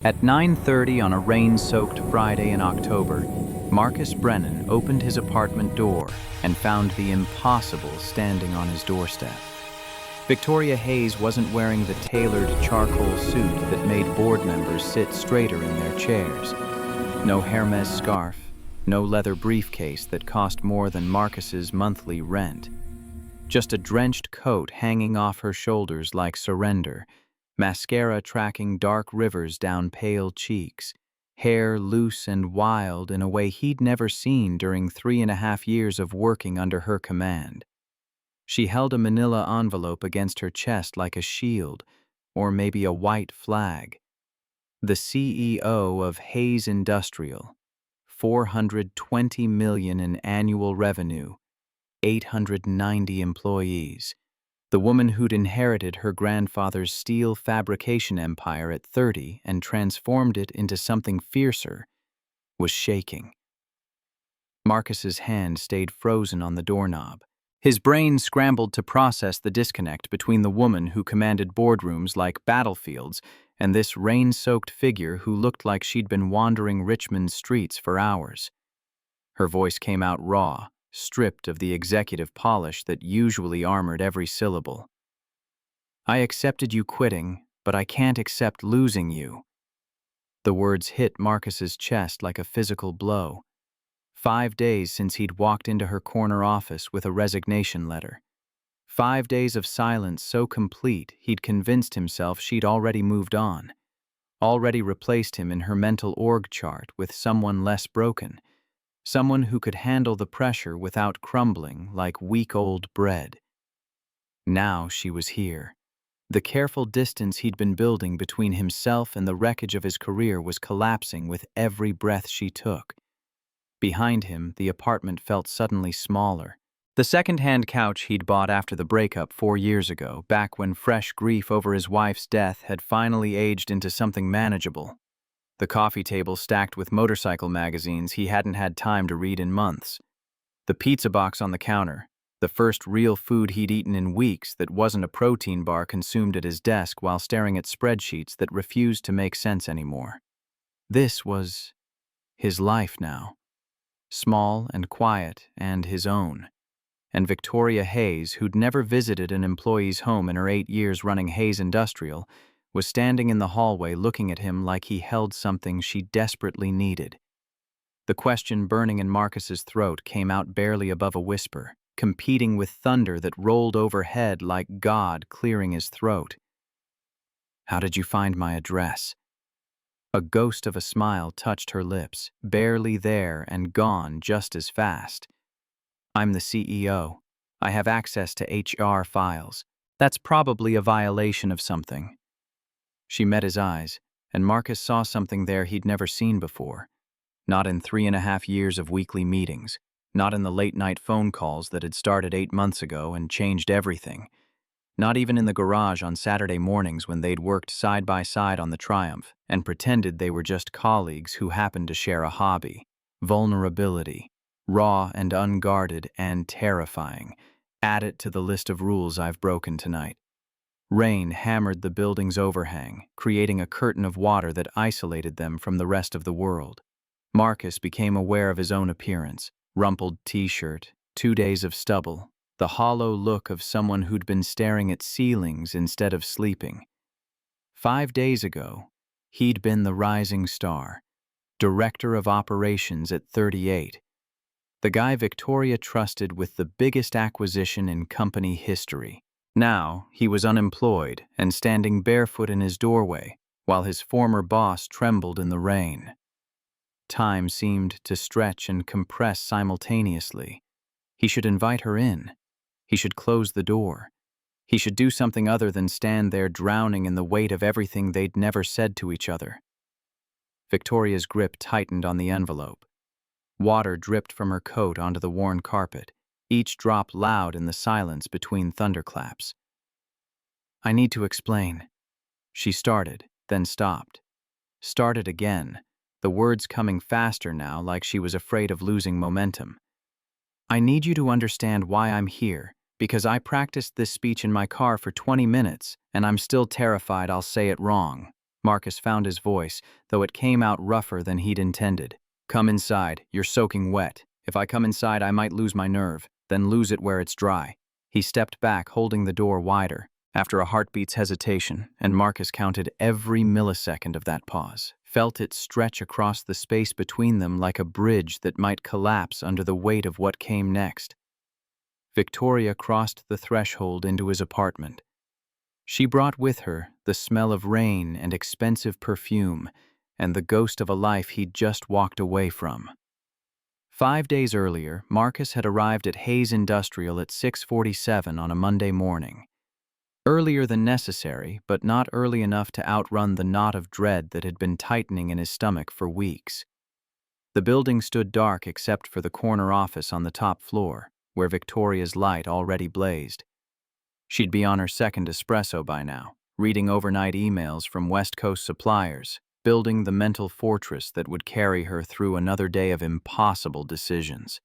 At 9:30 on a rain-soaked Friday in October, Marcus Brennan opened his apartment door and found the impossible standing on his doorstep. Victoria Hayes wasn't wearing the tailored charcoal suit that made board members sit straighter in their chairs. No Hermes scarf, no leather briefcase that cost more than Marcus's monthly rent. Just a drenched coat hanging off her shoulders like surrender, mascara tracking dark rivers down pale cheeks, hair loose and wild in a way he'd never seen during 3.5 years of working under her command. She held a manila envelope against her chest like a shield, or maybe a white flag. The CEO of Hayes Industrial, $420 million in annual revenue, 890 employees. The woman who'd inherited her grandfather's steel fabrication empire at 30 and transformed it into something fiercer, was shaking. Marcus's hand stayed frozen on the doorknob. His brain scrambled to process the disconnect between the woman who commanded boardrooms like battlefields and this rain-soaked figure who looked like she'd been wandering Richmond's streets for hours. Her voice came out raw, stripped of the executive polish that usually armored every syllable. "I accepted you quitting, but I can't accept losing you." The words hit Marcus's chest like a physical blow. 5 days since he'd walked into her corner office with a resignation letter. 5 days of silence so complete he'd convinced himself she'd already moved on, already replaced him in her mental org chart with someone less broken, someone who could handle the pressure without crumbling like weak old bread. Now she was here. The careful distance he'd been building between himself and the wreckage of his career was collapsing with every breath she took. Behind him, the apartment felt suddenly smaller. The second-hand couch he'd bought after the breakup 4 years ago, back when fresh grief over his wife's death had finally aged into something manageable. The coffee table stacked with motorcycle magazines he hadn't had time to read in months. The pizza box on the counter, the first real food he'd eaten in weeks that wasn't a protein bar consumed at his desk while staring at spreadsheets that refused to make sense anymore. This was his life now. Small and quiet and his own. And Victoria Hayes, who'd never visited an employee's home in her 8 years running Hayes Industrial, was standing in the hallway looking at him like he held something she desperately needed. The question burning in Marcus's throat came out barely above a whisper, competing with thunder that rolled overhead like God clearing his throat. "How did you find my address?" A ghost of a smile touched her lips, barely there and gone just as fast. "I'm the CEO. I have access to HR files. That's probably a violation of something." She met his eyes, and Marcus saw something there he'd never seen before. Not in 3.5 years of weekly meetings, not in the late-night phone calls that had started 8 months ago and changed everything. Not even in the garage on Saturday mornings when they'd worked side by side on the Triumph and pretended they were just colleagues who happened to share a hobby. Vulnerability, raw and unguarded and terrifying. Add it to the list of rules I've broken tonight. Rain hammered the building's overhang, creating a curtain of water that isolated them from the rest of the world. Marcus became aware of his own appearance. Rumpled t-shirt, 2 days of stubble, the hollow look of someone who'd been staring at ceilings instead of sleeping. 5 days ago, he'd been the rising star, director of operations at 38, the guy Victoria trusted with the biggest acquisition in company history. Now, he was unemployed and standing barefoot in his doorway, while his former boss trembled in the rain. Time seemed to stretch and compress simultaneously. He should invite her in. He should close the door. He should do something other than stand there drowning in the weight of everything they'd never said to each other. Victoria's grip tightened on the envelope. Water dripped from her coat onto the worn carpet, each drop loud in the silence between thunderclaps. "I need to explain." She started, then stopped. Started again, the words coming faster now like she was afraid of losing momentum. "I need you to understand why I'm here, because I practiced this speech in my car for 20 minutes, and I'm still terrified I'll say it wrong." Marcus found his voice, though it came out rougher than he'd intended. "Come inside. You're soaking wet. If I come inside, I might lose my nerve, then lose it where it's dry." He stepped back, holding the door wider. After a heartbeat's hesitation, and Marcus counted every millisecond of that pause, felt it stretch across the space between them like a bridge that might collapse under the weight of what came next. Victoria crossed the threshold into his apartment. She brought with her the smell of rain and expensive perfume, and the ghost of a life he'd just walked away from. 5 days earlier, Marcus had arrived at Hayes Industrial at 6:47 on a Monday morning. Earlier than necessary, but not early enough to outrun the knot of dread that had been tightening in his stomach for weeks. The building stood dark except for the corner office on the top floor, where Victoria's light already blazed. She'd be on her second espresso by now, reading overnight emails from West Coast suppliers, building the mental fortress that would carry her through another day of impossible decisions.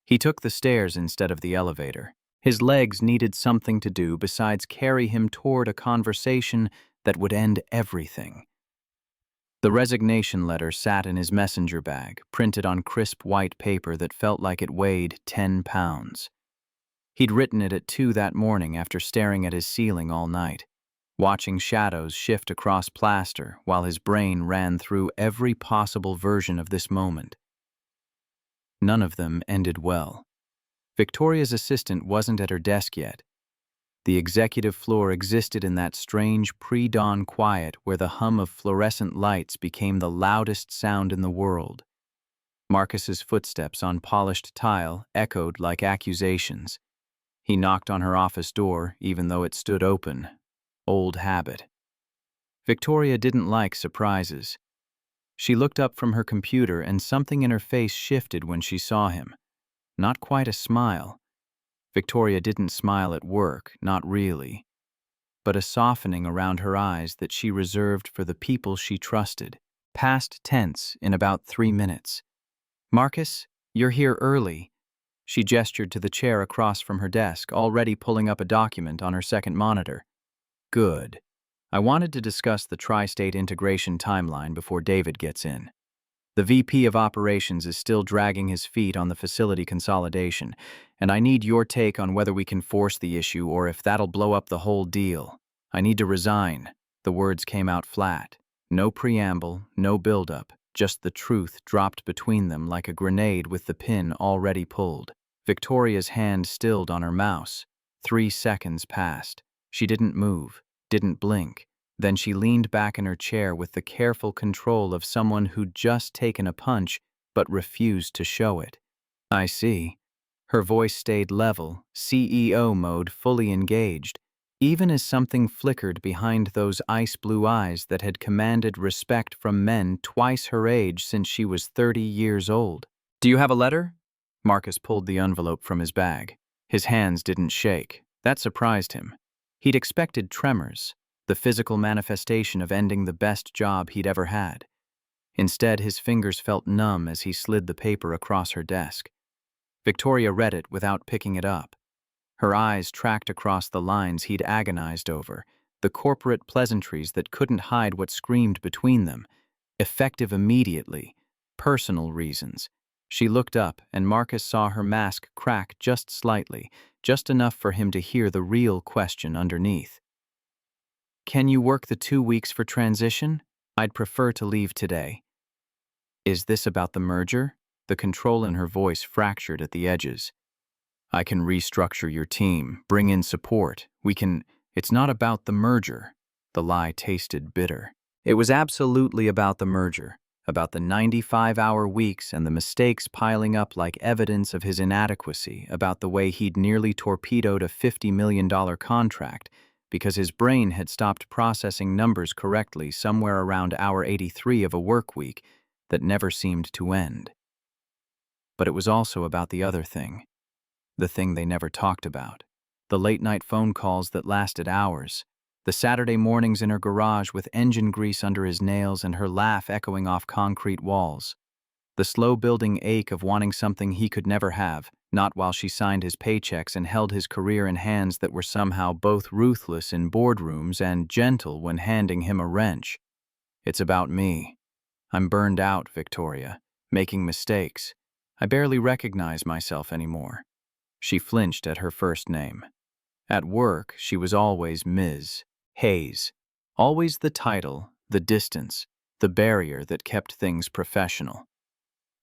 He took the stairs instead of the elevator. His legs needed something to do besides carry him toward a conversation that would end everything. The resignation letter sat in his messenger bag, printed on crisp white paper that felt like it weighed 10 pounds. He'd written it at 2 that morning after staring at his ceiling all night, watching shadows shift across plaster while his brain ran through every possible version of this moment. None of them ended well. Victoria's assistant wasn't at her desk yet. The executive floor existed in that strange pre-dawn quiet where the hum of fluorescent lights became the loudest sound in the world. Marcus's footsteps on polished tile echoed like accusations. He knocked on her office door, even though it stood open. Old habit. Victoria didn't like surprises. She looked up from her computer and something in her face shifted when she saw him. Not quite a smile. Victoria didn't smile at work, not really, but a softening around her eyes that she reserved for the people she trusted. Past tense in about 3 minutes. "Marcus, you're here early." She gestured to the chair across from her desk, already pulling up a document on her second monitor. "Good. I wanted to discuss the tri-state integration timeline before David gets in. The VP of Operations is still dragging his feet on the facility consolidation, and I need your take on whether we can force the issue or if that'll blow up the whole deal. I need to resign." The words came out flat. No preamble, no build-up, just the truth dropped between them like a grenade with the pin already pulled. Victoria's hand stilled on her mouse. 3 seconds passed. She didn't move, didn't blink. Then she leaned back in her chair with the careful control of someone who'd just taken a punch but refused to show it. "I see." Her voice stayed level, CEO mode fully engaged, even as something flickered behind those ice-blue eyes that had commanded respect from men twice her age since she was 30 years old. "Do you have a letter?" Marcus pulled the envelope from his bag. His hands didn't shake. That surprised him. He'd expected tremors, the physical manifestation of ending the best job he'd ever had. Instead, his fingers felt numb as he slid the paper across her desk. Victoria read it without picking it up. Her eyes tracked across the lines he'd agonized over, the corporate pleasantries that couldn't hide what screamed between them. Effective immediately, personal reasons. She looked up, and Marcus saw her mask crack just slightly, just enough for him to hear the real question underneath. "Can you work the 2 weeks for transition? I'd prefer to leave today." "Is this about the merger?" The control in her voice fractured at the edges. "I can restructure your team, bring in support. It's not about the merger." The lie tasted bitter. It was absolutely about the merger, about the 95-hour weeks and the mistakes piling up like evidence of his inadequacy, about the way he'd nearly torpedoed a $50 million contract because his brain had stopped processing numbers correctly somewhere around hour 83 of a work week that never seemed to end. But it was also about the other thing, the thing they never talked about, the late-night phone calls that lasted hours, the Saturday mornings in her garage with engine grease under his nails and her laugh echoing off concrete walls, the slow-building ache of wanting something he could never have, not while she signed his paychecks and held his career in hands that were somehow both ruthless in boardrooms and gentle when handing him a wrench. It's about me. I'm burned out, Victoria, making mistakes. I barely recognize myself anymore. She flinched at her first name. At work, she was always Ms. Hayes. Always the title, the distance, the barrier that kept things professional.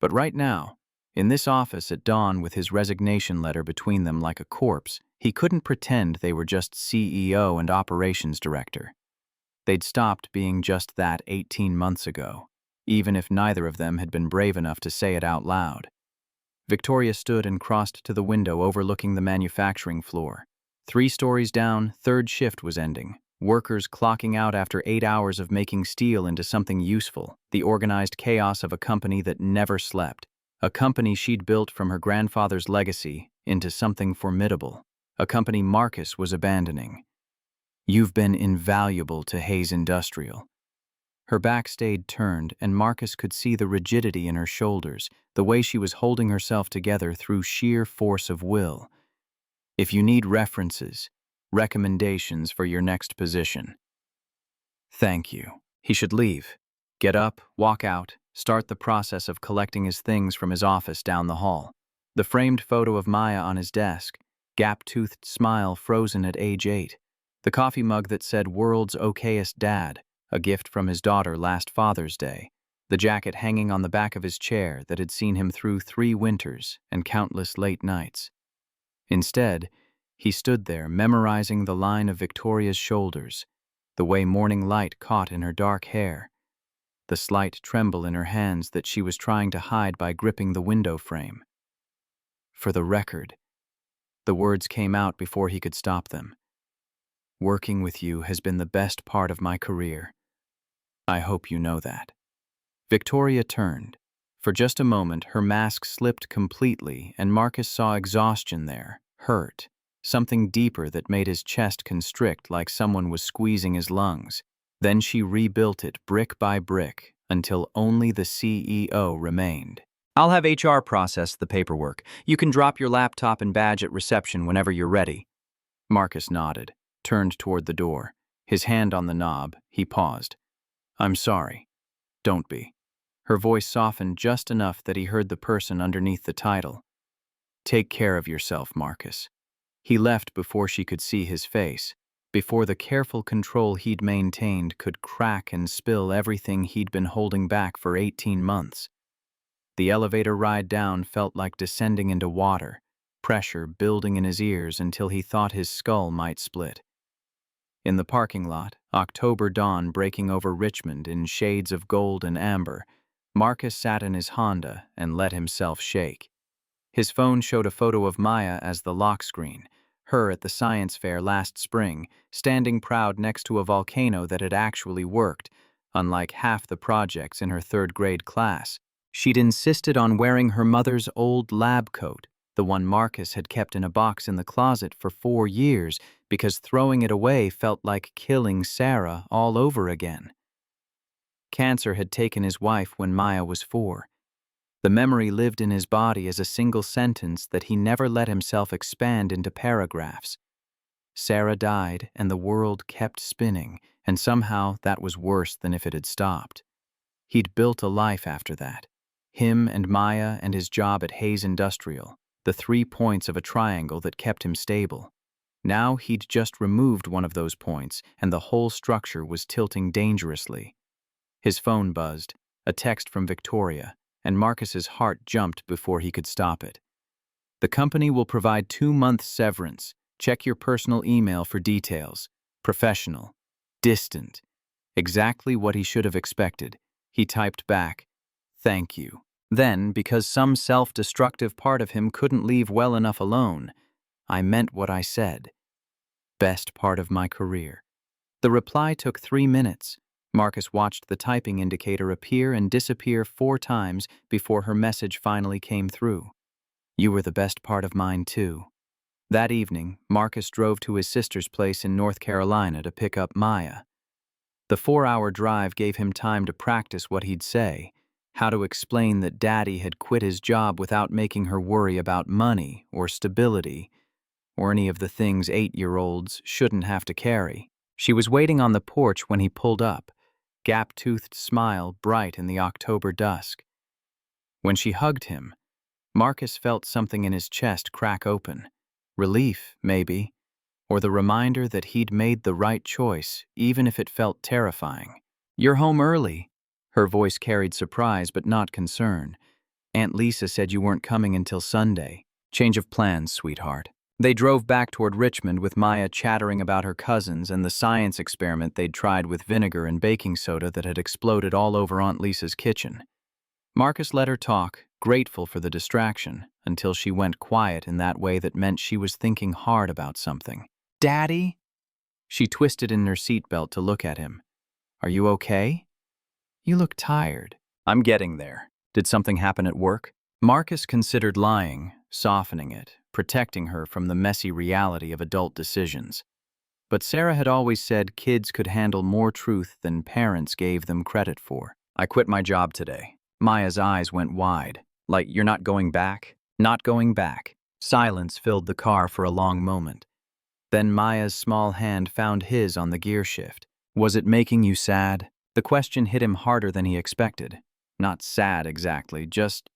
But right now, in this office at dawn with his resignation letter between them like a corpse, he couldn't pretend they were just CEO and operations director. They'd stopped being just that 18 months ago, even if neither of them had been brave enough to say it out loud. Victoria stood and crossed to the window overlooking the manufacturing floor. 3 stories down, third shift was ending. Workers clocking out after 8 hours of making steel into something useful, the organized chaos of a company that never slept. A company she'd built from her grandfather's legacy into something formidable. A company Marcus was abandoning. You've been invaluable to Hayes Industrial. Her back stayed turned, and Marcus could see the rigidity in her shoulders, the way she was holding herself together through sheer force of will. If you need references, recommendations for your next position. Thank you. He should leave. Get up, walk out, start the process of collecting his things from his office down the hall. The framed photo of Maya on his desk, gap-toothed smile frozen at age 8. The coffee mug that said "World's Okayest Dad," a gift from his daughter last Father's Day. The jacket hanging on the back of his chair that had seen him through 3 winters and countless late nights. Instead, he stood there memorizing the line of Victoria's shoulders, the way morning light caught in her dark hair, the slight tremble in her hands that she was trying to hide by gripping the window frame. For the record, the words came out before he could stop them. Working with you has been the best part of my career. I hope you know that. Victoria turned. For just a moment, her mask slipped completely, and Marcus saw exhaustion there, hurt, something deeper that made his chest constrict like someone was squeezing his lungs. Then she rebuilt it brick by brick until only the CEO remained. I'll have HR process the paperwork. You can drop your laptop and badge at reception whenever you're ready. Marcus nodded, turned toward the door. His hand on the knob, he paused. I'm sorry. Don't be. Her voice softened just enough that he heard the person underneath the title. Take care of yourself, Marcus. He left before she could see his face, before the careful control he'd maintained could crack and spill everything he'd been holding back for 18 months. The elevator ride down felt like descending into water, pressure building in his ears until he thought his skull might split. In the parking lot, October dawn breaking over Richmond in shades of gold and amber, Marcus sat in his Honda and let himself shake. His phone showed a photo of Maya as the lock screen, her at the science fair last spring, standing proud next to a volcano that had actually worked, unlike half the projects in her 3rd grade class. She'd insisted on wearing her mother's old lab coat, the one Marcus had kept in a box in the closet for 4 years, because throwing it away felt like killing Sarah all over again. Cancer had taken his wife when Maya was 4. The memory lived in his body as a single sentence that he never let himself expand into paragraphs. Sarah died, and the world kept spinning, and somehow that was worse than if it had stopped. He'd built a life after that. Him and Maya and his job at Hayes Industrial, the 3 points of a triangle that kept him stable. Now he'd just removed one of those points, and the whole structure was tilting dangerously. His phone buzzed, a text from Victoria, and Marcus's heart jumped before he could stop it. The company will provide 2 months severance. Check your personal email for details. Professional. Distant. Exactly what he should have expected. He typed back, "Thank you." Then, because some self-destructive part of him couldn't leave well enough alone, "I meant what I said. Best part of my career." The reply took 3 minutes. Marcus watched the typing indicator appear and disappear 4 times before her message finally came through. You were the best part of mine, too. That evening, Marcus drove to his sister's place in North Carolina to pick up Maya. The 4-hour drive gave him time to practice what he'd say. how to explain that Daddy had quit his job without making her worry about money or stability or any of the things 8-year-olds shouldn't have to carry. She was waiting on the porch when he pulled up, gap-toothed smile bright in the October dusk. When she hugged him, Marcus felt something in his chest crack open. Relief, maybe, or the reminder that he'd made the right choice, even if it felt terrifying. "You're home early." Her voice carried surprise but not concern. "Aunt Lisa said you weren't coming until Sunday." "Change of plans, sweetheart." They drove back toward Richmond with Maya chattering about her cousins and the science experiment they'd tried with vinegar and baking soda that had exploded all over Aunt Lisa's kitchen. Marcus let her talk, grateful for the distraction, until she went quiet in that way that meant she was thinking hard about something. "Daddy?" She twisted in her seatbelt to look at him. "Are you okay? You look tired." "I'm getting there. Did something happen at work?" Marcus considered lying, softening it, protecting her from the messy reality of adult decisions. But Sarah had always said kids could handle more truth than parents gave them credit for. "I quit my job today." Maya's eyes went wide. "Like, you're not going back?" "Not going back." Silence filled the car for a long moment. Then Maya's small hand found his on the gear shift. "Was it making you sad?" The question hit him harder than he expected. Not sad exactly, just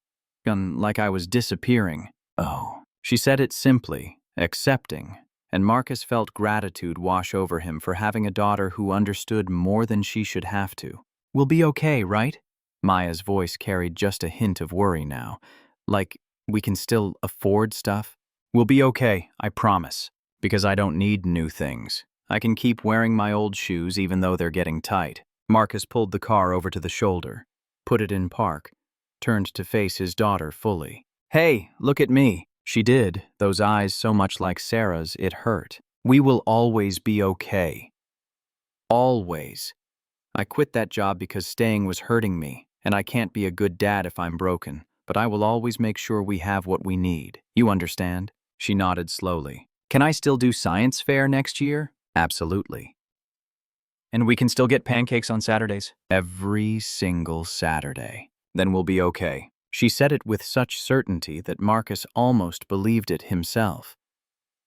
like I was disappearing. "Oh." She said it simply, accepting, and Marcus felt gratitude wash over him for having a daughter who understood more than she should have to. "We'll be okay, right?" Maya's voice carried just a hint of worry now. "Like, we can still afford stuff?" "We'll be okay, I promise. Because I don't need new things. I can keep wearing my old shoes even though they're getting tight." Marcus pulled the car over to the shoulder, put it in park, turned to face his daughter fully. "Hey, look at me." She did, those eyes so much like Sarah's it hurt. "We will always be okay. Always. I quit that job because staying was hurting me, and I can't be a good dad if I'm broken, but I will always make sure we have what we need. You understand?" She nodded slowly. "Can I still do science fair next year?" "Absolutely." "And we can still get pancakes on Saturdays?" "Every single Saturday." "Then we'll be okay." She said it with such certainty that Marcus almost believed it himself.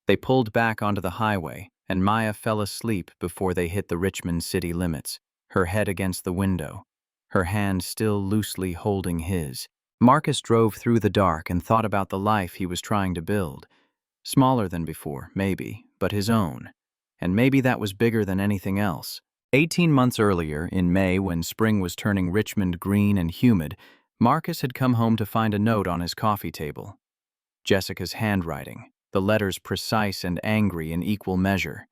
They pulled back onto the highway, and Maya fell asleep before they hit the Richmond city limits, her head against the window, her hand still loosely holding his. Marcus drove through the dark and thought about the life he was trying to build. Smaller than before, maybe, but his own. And maybe that was bigger than anything else. 18 months earlier, in May, when spring was turning Richmond green and humid, Marcus had come home to find a note on his coffee table. Jessica's handwriting, the letters precise and angry in equal measure.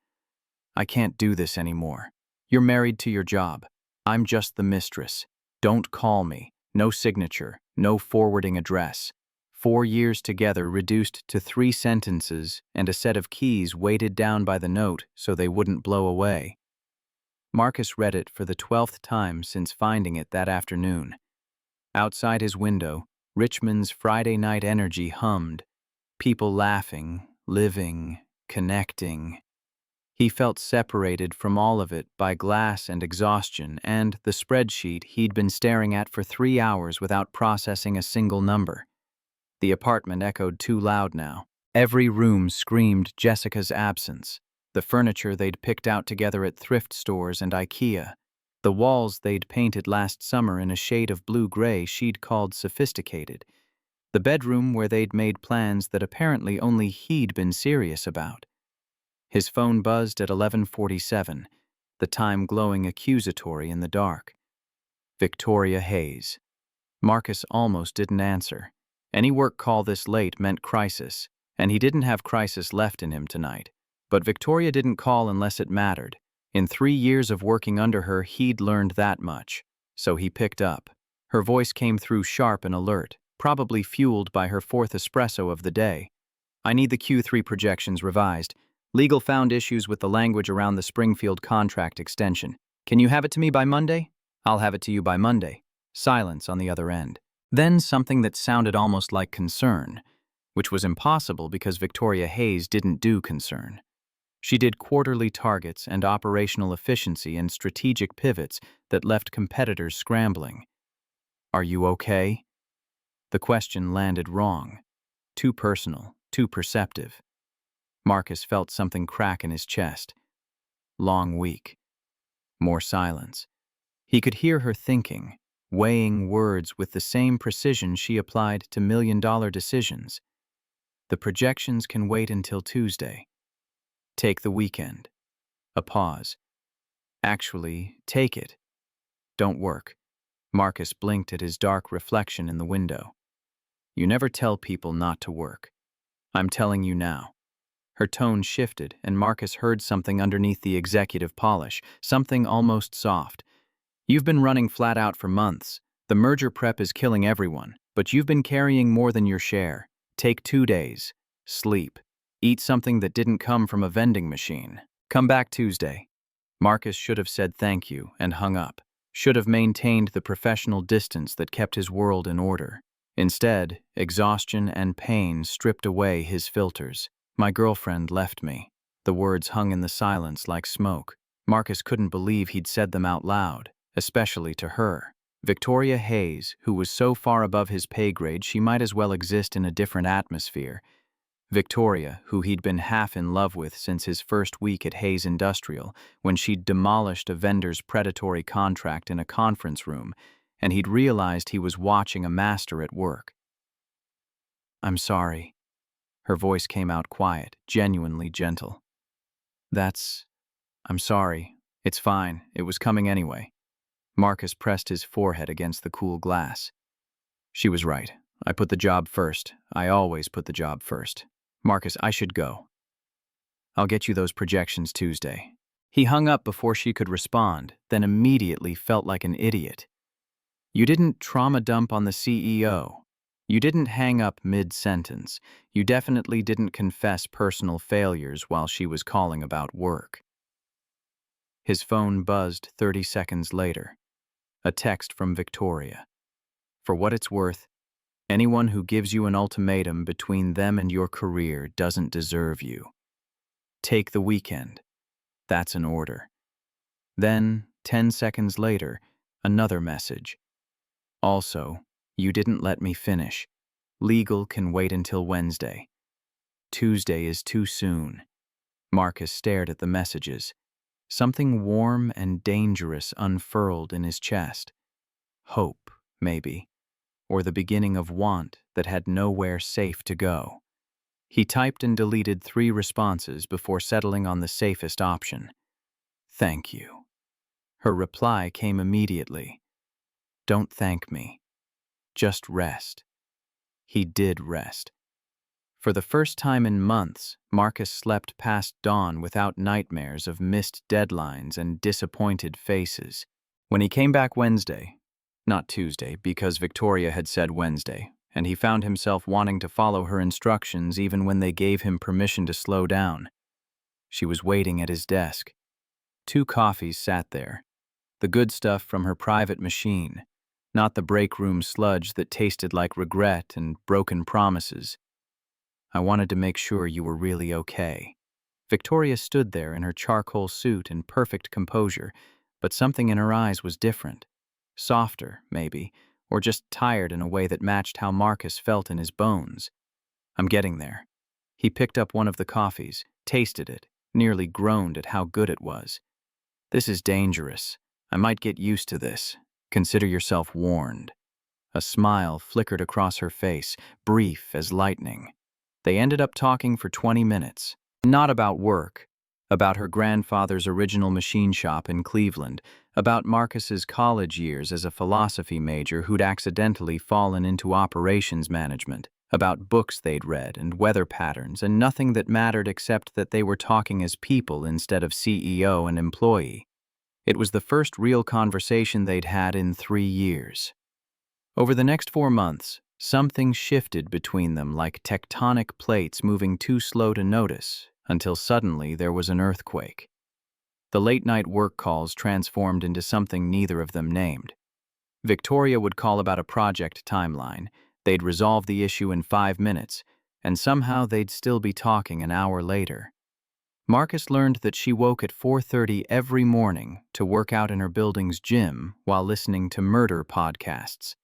"I can't do this anymore. You're married to your job. I'm just the mistress. Don't call me. No signature, no forwarding address. 4 years together reduced to 3 sentences and a set of keys weighted down by the note so they wouldn't blow away." Marcus read it for the 12th time since finding it that afternoon. Outside his window, Richmond's Friday night energy hummed. People laughing, living, connecting. He felt separated from all of it by glass and exhaustion and the spreadsheet he'd been staring at for 3 hours without processing a single number. The apartment echoed too loud now. Every room screamed Jessica's absence. The furniture they'd picked out together at thrift stores and IKEA. The walls they'd painted last summer in a shade of blue-gray she'd called sophisticated. The bedroom where they'd made plans that apparently only he'd been serious about. His phone buzzed at 11:47, the time glowing accusatory in the dark. Victoria Hayes. Marcus almost didn't answer. Any work call this late meant crisis, and he didn't have crisis left in him tonight. But Victoria didn't call unless it mattered. In 3 years of working under her, he'd learned that much. So he picked up. Her voice came through sharp and alert, probably fueled by her 4th espresso of the day. "I need the Q3 projections revised. Legal found issues with the language around the Springfield contract extension. Can you have it to me by Monday?" "I'll have it to you by Monday." Silence on the other end. Then something that sounded almost like concern, which was impossible because Victoria Hayes didn't do concern. She did quarterly targets and operational efficiency and strategic pivots that left competitors scrambling. Are you okay? The question landed wrong. Too personal, too perceptive. Marcus felt something crack in his chest. Long week. More silence. He could hear her thinking, weighing words with the same precision she applied to million-dollar decisions. The projections can wait until Tuesday. Take the weekend. A pause. Actually, take it. Don't work. Marcus blinked at his dark reflection in the window. You never tell people not to work. I'm telling you now. Her tone shifted, and Marcus heard something underneath the executive polish, something almost soft. You've been running flat out for months. The merger prep is killing everyone, but you've been carrying more than your share. Take 2 days. Sleep. Eat something that didn't come from a vending machine. Come back Tuesday. Marcus should have said thank you and hung up. Should have maintained the professional distance that kept his world in order. Instead, exhaustion and pain stripped away his filters. My girlfriend left me. The words hung in the silence like smoke. Marcus couldn't believe he'd said them out loud, especially to her. Victoria Hayes, who was so far above his pay grade she might as well exist in a different atmosphere. Victoria, who he'd been half in love with since his first week at Hayes Industrial, when she'd demolished a vendor's predatory contract in a conference room, and he'd realized he was watching a master at work. I'm sorry. Her voice came out quiet, genuinely gentle. I'm sorry. It's fine. It was coming anyway. Marcus pressed his forehead against the cool glass. She was right. I put the job first. I always put the job first. Marcus, I should go. I'll get you those projections Tuesday. He hung up before she could respond, then immediately felt like an idiot. You didn't trauma dump on the CEO. You didn't hang up mid-sentence. You definitely didn't confess personal failures while she was calling about work. His phone buzzed 30 seconds later. A text from Victoria. For what it's worth, anyone who gives you an ultimatum between them and your career doesn't deserve you. Take the weekend. That's an order. Then, 10 seconds later, another message. Also, you didn't let me finish. Legal can wait until Wednesday. Tuesday is too soon. Marcus stared at the messages. Something warm and dangerous unfurled in his chest. Hope, maybe, or the beginning of want that had nowhere safe to go. He typed and deleted 3 responses before settling on the safest option. Thank you. Her reply came immediately. Don't thank me. Just rest. He did rest. For the first time in months, Marcus slept past dawn without nightmares of missed deadlines and disappointed faces. When he came back Wednesday, not Tuesday, because Victoria had said Wednesday, and he found himself wanting to follow her instructions even when they gave him permission to slow down. She was waiting at his desk. 2 coffees sat there. The good stuff from her private machine, not the break room sludge that tasted like regret and broken promises. I wanted to make sure you were really okay. Victoria stood there in her charcoal suit in perfect composure, but something in her eyes was different. Softer, maybe, or just tired in a way that matched how Marcus felt in his bones. I'm getting there. He picked up one of the coffees, tasted it, nearly groaned at how good it was. This is dangerous. I might get used to this. Consider yourself warned. A smile flickered across her face, brief as lightning. They ended up talking for 20 minutes. Not about work, about her grandfather's original machine shop in Cleveland, about Marcus's college years as a philosophy major who'd accidentally fallen into operations management, about books they'd read and weather patterns, and nothing that mattered except that they were talking as people instead of CEO and employee. It was the first real conversation they'd had in 3 years. Over the next 4 months, something shifted between them like tectonic plates moving too slow to notice, until suddenly there was an earthquake. The late-night work calls transformed into something neither of them named. Victoria would call about a project timeline. They'd resolve the issue in 5 minutes, and somehow they'd still be talking an hour later. Marcus learned that she woke at 4:30 every morning to work out in her building's gym while listening to murder podcasts.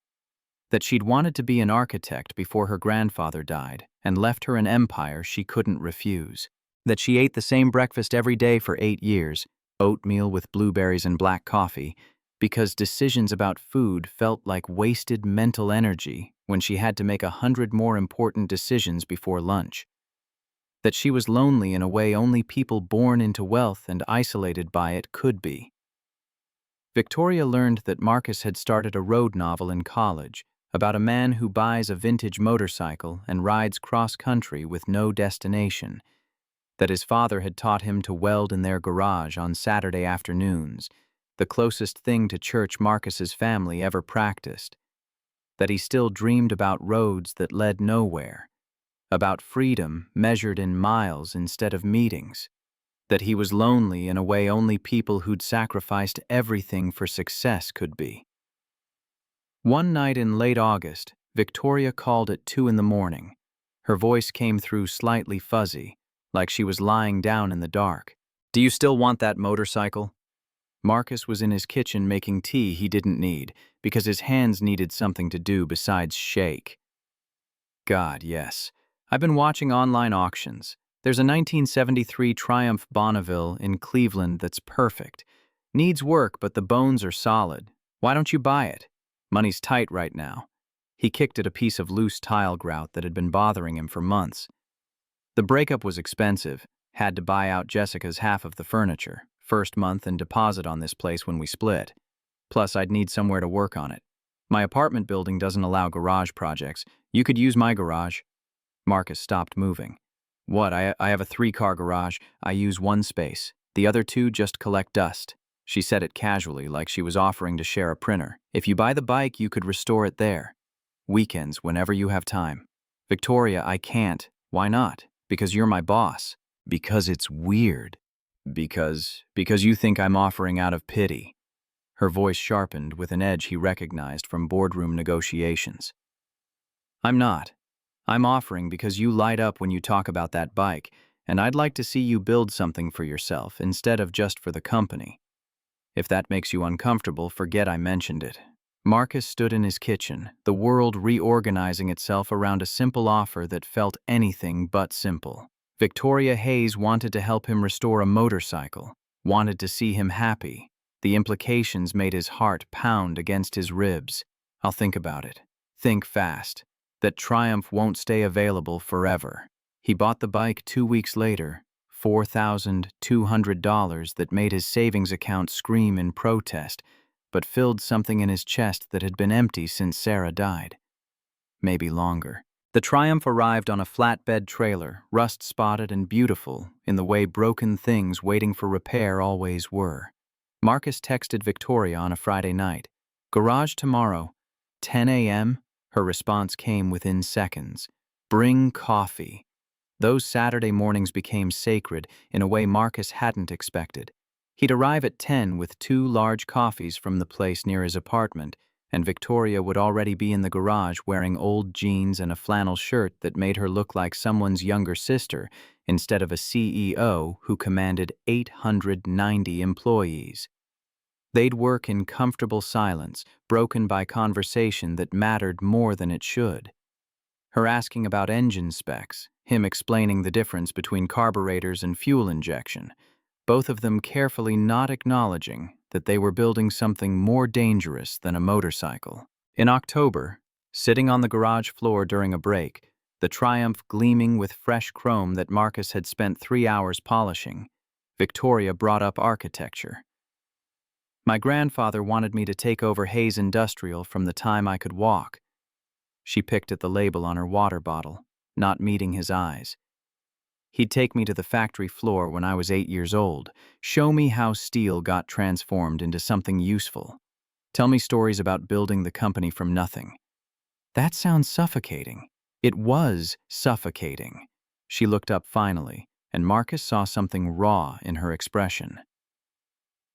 That she'd wanted to be an architect before her grandfather died and left her an empire she couldn't refuse. That she ate the same breakfast every day for 8 years, oatmeal with blueberries and black coffee, because decisions about food felt like wasted mental energy when she had to make 100 more important decisions before lunch. That she was lonely in a way only people born into wealth and isolated by it could be. Victoria learned that Marcus had started a road novel in college about a man who buys a vintage motorcycle and rides cross-country with no destination. That his father had taught him to weld in their garage on Saturday afternoons, the closest thing to church Marcus's family ever practiced. That he still dreamed about roads that led nowhere, about freedom measured in miles instead of meetings. That he was lonely in a way only people who'd sacrificed everything for success could be. One night in late August, Victoria called at 2 a.m. Her voice came through slightly fuzzy, like she was lying down in the dark. "Do you still want that motorcycle?" Marcus was in his kitchen making tea he didn't need, because his hands needed something to do besides shake. "God, yes. I've been watching online auctions. There's a 1973 Triumph Bonneville in Cleveland that's perfect. Needs work, but the bones are solid. Why don't you buy it? Money's tight right now." He kicked at a piece of loose tile grout that had been bothering him for months. The breakup was expensive. Had to buy out Jessica's half of the furniture, first month and deposit on this place when we split. Plus, I'd need somewhere to work on it. My apartment building doesn't allow garage projects. You could use my garage. Marcus stopped moving. "What, I have a 3-car garage. I use one space. The other 2 just collect dust." She said it casually, like she was offering to share a printer. "If you buy the bike, you could restore it there. Weekends, whenever you have time." "Victoria, I can't." "Why not?" "Because you're my boss." "Because it's weird." Because you think I'm offering out of pity." Her voice sharpened with an edge he recognized from boardroom negotiations. "I'm not. I'm offering because you light up when you talk about that bike, and I'd like to see you build something for yourself instead of just for the company. If that makes you uncomfortable, forget I mentioned it." Marcus stood in his kitchen, the world reorganizing itself around a simple offer that felt anything but simple. Victoria Hayes wanted to help him restore a motorcycle, wanted to see him happy. The implications made his heart pound against his ribs. "I'll think about it." "Think fast. That Triumph won't stay available forever." He bought the bike 2 weeks later, $4,200 that made his savings account scream in protest, but filled something in his chest that had been empty since Sarah died. Maybe longer. The Triumph arrived on a flatbed trailer, rust-spotted and beautiful in the way broken things waiting for repair always were. Marcus texted Victoria on a Friday night. "Garage tomorrow, 10 a.m.? Her response came within seconds. "Bring coffee." Those Saturday mornings became sacred in a way Marcus hadn't expected. He'd arrive at 10 with 2 large coffees from the place near his apartment, and Victoria would already be in the garage wearing old jeans and a flannel shirt that made her look like someone's younger sister instead of a CEO who commanded 890 employees. They'd work in comfortable silence, broken by conversation that mattered more than it should. Her asking about engine specs, him explaining the difference between carburetors and fuel injection, both of them carefully not acknowledging that they were building something more dangerous than a motorcycle. In October, sitting on the garage floor during a break, the Triumph gleaming with fresh chrome that Marcus had spent 3 hours polishing, Victoria brought up architecture. "My grandfather wanted me to take over Hayes Industrial from the time I could walk." She picked at the label on her water bottle, not meeting his eyes. "He'd take me to the factory floor when I was 8 years old, show me how steel got transformed into something useful. Tell me stories about building the company from nothing." That sounds suffocating. It was suffocating. She looked up finally, and Marcus saw something raw in her expression.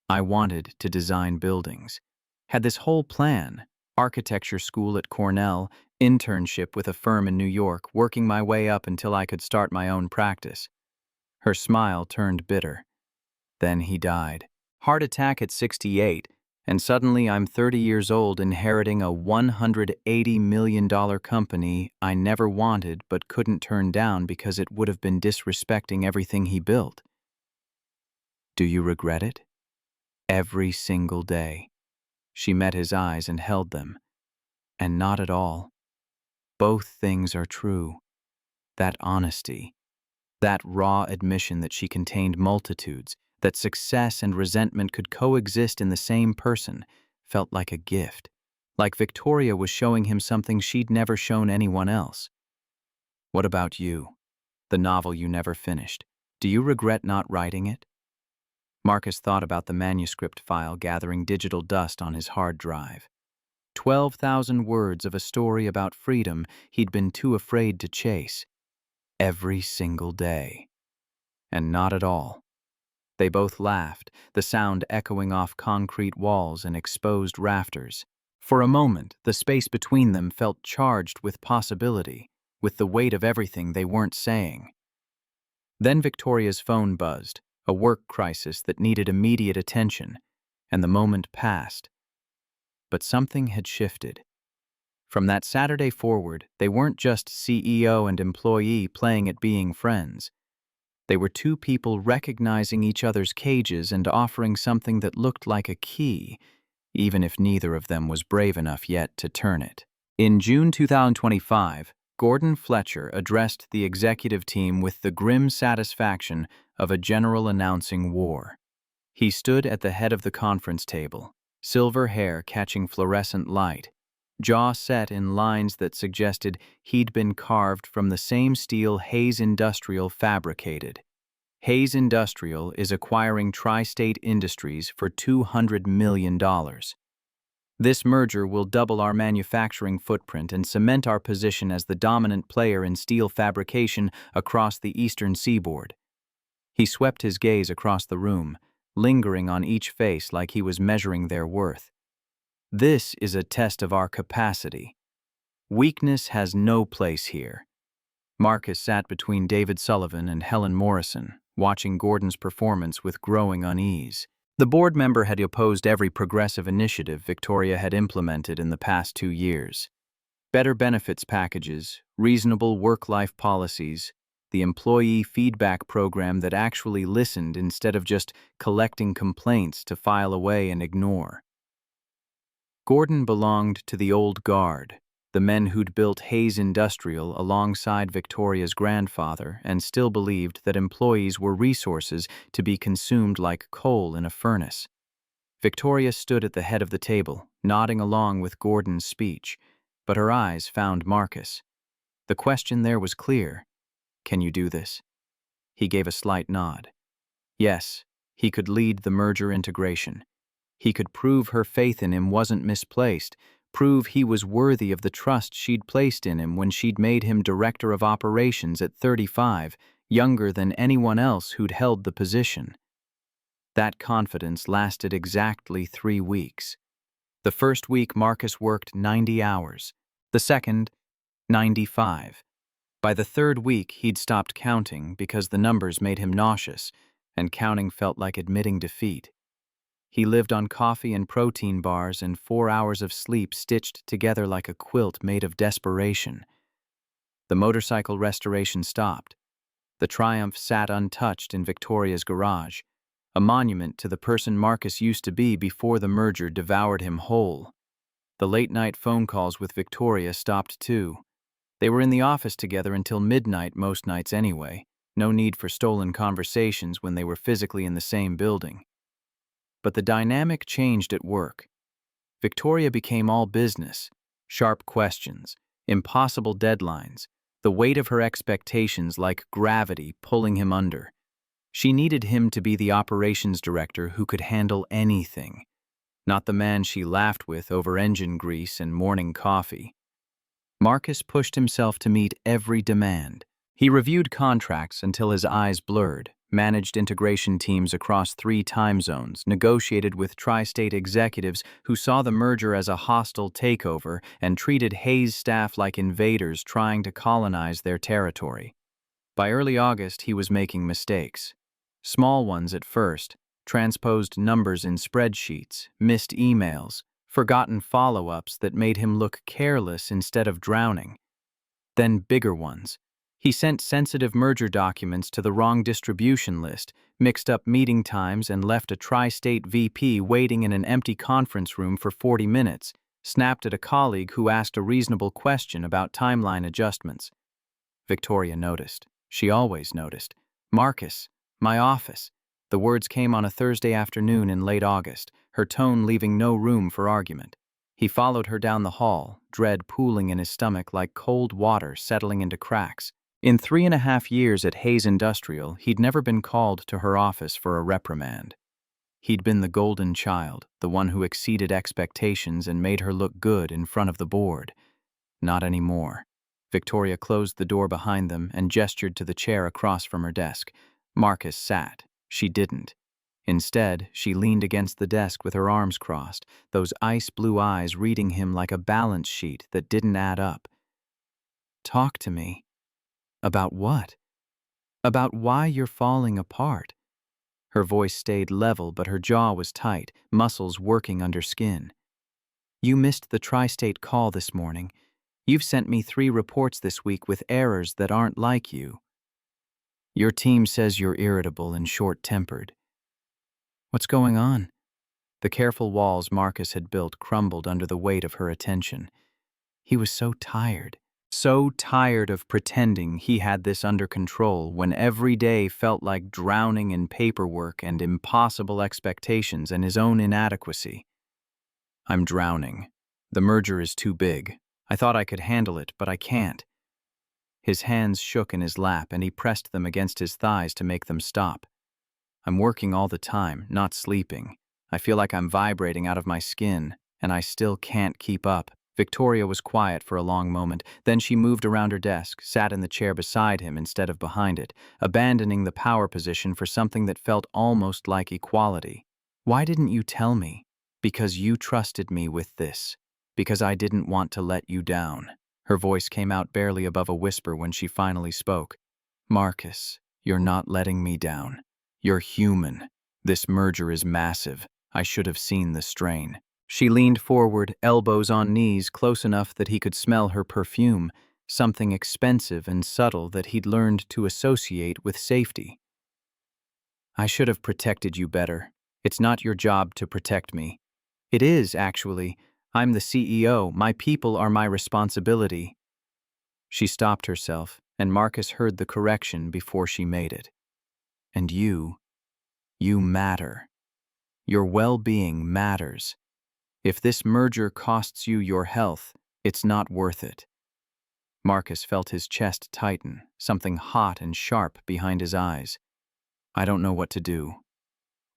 "I wanted to design buildings. Had this whole plan, architecture school at Cornell, internship with a firm in New York, working my way up until I could start my own practice." Her smile turned bitter. "Then he died. Heart attack at 68. And suddenly I'm 30 years old inheriting a $180 million company I never wanted but couldn't turn down because it would have been disrespecting everything he built. Do you regret it? Every single day. She met his eyes and held them. And not at all. Both things are true. That honesty, that raw admission that she contained multitudes, that success and resentment could coexist in the same person, felt like a gift. Like Victoria was showing him something she'd never shown anyone else. What about you? The novel you never finished. Do you regret not writing it? Marcus thought about the manuscript file gathering digital dust on his hard drive. 12,000 words of a story about freedom he'd been too afraid to chase. Every single day. And not at all. They both laughed, the sound echoing off concrete walls and exposed rafters. For a moment, the space between them felt charged with possibility, with the weight of everything they weren't saying. Then Victoria's phone buzzed, a work crisis that needed immediate attention, and the moment passed. But something had shifted. From that Saturday forward, they weren't just CEO and employee playing at being friends. They were two people recognizing each other's cages and offering something that looked like a key, even if neither of them was brave enough yet to turn it. In June 2025, Gordon Fletcher addressed the executive team with the grim satisfaction of a general announcing war. He stood at the head of the conference table, silver hair catching fluorescent light, jaw set in lines that suggested he'd been carved from the same steel Hayes Industrial fabricated. Hayes Industrial is acquiring Tri-State Industries for $200 million. This merger will double our manufacturing footprint and cement our position as the dominant player in steel fabrication across the eastern seaboard. He swept his gaze across the room, lingering on each face like he was measuring their worth. This is a test of our capacity. Weakness has no place here. Marcus sat between David Sullivan and Helen Morrison, watching Gordon's performance with growing unease. The board member had opposed every progressive initiative Victoria had implemented in the past 2 years. Better benefits packages, reasonable work-life policies, the employee feedback program that actually listened instead of just collecting complaints to file away and ignore. Gordon belonged to the old guard, the men who'd built Hayes Industrial alongside Victoria's grandfather and still believed that employees were resources to be consumed like coal in a furnace. Victoria stood at the head of the table, nodding along with Gordon's speech, but her eyes found Marcus. The question there was clear. Can you do this? He gave a slight nod. Yes, he could lead the merger integration. He could prove her faith in him wasn't misplaced, prove he was worthy of the trust she'd placed in him when she'd made him director of operations at 35, younger than anyone else who'd held the position. That confidence lasted exactly 3 weeks. The first week Marcus worked 90 hours, the second, 95. By the third week he'd stopped counting because the numbers made him nauseous, and counting felt like admitting defeat. He lived on coffee and protein bars and 4 hours of sleep stitched together like a quilt made of desperation. The motorcycle restoration stopped. The Triumph sat untouched in Victoria's garage, a monument to the person Marcus used to be before the merger devoured him whole. The late-night phone calls with Victoria stopped too. They were in the office together until midnight most nights anyway. No need for stolen conversations when they were physically in the same building. But the dynamic changed at work. Victoria became all business, sharp questions, impossible deadlines, the weight of her expectations like gravity pulling him under. She needed him to be the operations director who could handle anything, not the man she laughed with over engine grease and morning coffee. Marcus pushed himself to meet every demand. He reviewed contracts until his eyes blurred, managed integration teams across 3 time zones, negotiated with tri-state executives who saw the merger as a hostile takeover and treated Hayes staff like invaders trying to colonize their territory. By early August, he was making mistakes. Small ones at first, transposed numbers in spreadsheets, missed emails, forgotten follow-ups that made him look careless instead of drowning. Then bigger ones. He sent sensitive merger documents to the wrong distribution list, mixed up meeting times, and left a tri-state VP waiting in an empty conference room for 40 minutes, snapped at a colleague who asked a reasonable question about timeline adjustments. Victoria noticed. She always noticed. "Marcus, my office." The words came on a Thursday afternoon in late August, her tone leaving no room for argument. He followed her down the hall, dread pooling in his stomach like cold water settling into cracks. In 3.5 years at Hayes Industrial, he'd never been called to her office for a reprimand. He'd been the golden child, the one who exceeded expectations and made her look good in front of the board. Not anymore. Victoria closed the door behind them and gestured to the chair across from her desk. Marcus sat. She didn't. Instead, she leaned against the desk with her arms crossed, those ice-blue eyes reading him like a balance sheet that didn't add up. "Talk to me." "About what?" "About why you're falling apart." Her voice stayed level, but her jaw was tight, muscles working under skin. "You missed the tri-state call this morning. You've sent me 3 reports this week with errors that aren't like you. Your team says you're irritable and short-tempered." "What's going on?" The careful walls Marcus had built crumbled under the weight of her attention. He was so tired of pretending he had this under control when every day felt like drowning in paperwork and impossible expectations and his own inadequacy. "I'm drowning. The merger is too big. I thought I could handle it, but I can't." His hands shook in his lap and he pressed them against his thighs to make them stop. "I'm working all the time, not sleeping. I feel like I'm vibrating out of my skin, and I still can't keep up." Victoria was quiet for a long moment. Then she moved around her desk, sat in the chair beside him instead of behind it, abandoning the power position for something that felt almost like equality. "Why didn't you tell me?" "Because you trusted me with this. Because I didn't want to let you down." Her voice came out barely above a whisper when she finally spoke. "Marcus, you're not letting me down. You're human. This merger is massive. I should have seen the strain." She leaned forward, elbows on knees, close enough that he could smell her perfume, something expensive and subtle that he'd learned to associate with safety. "I should have protected you better. It's not your job to protect me." "It is, actually. I'm the CEO. My people are my responsibility." She stopped herself, and Marcus heard the correction before she made it. "And you matter. Your well-being matters. If this merger costs you your health, it's not worth it." Marcus felt his chest tighten, something hot and sharp behind his eyes. "I don't know what to do.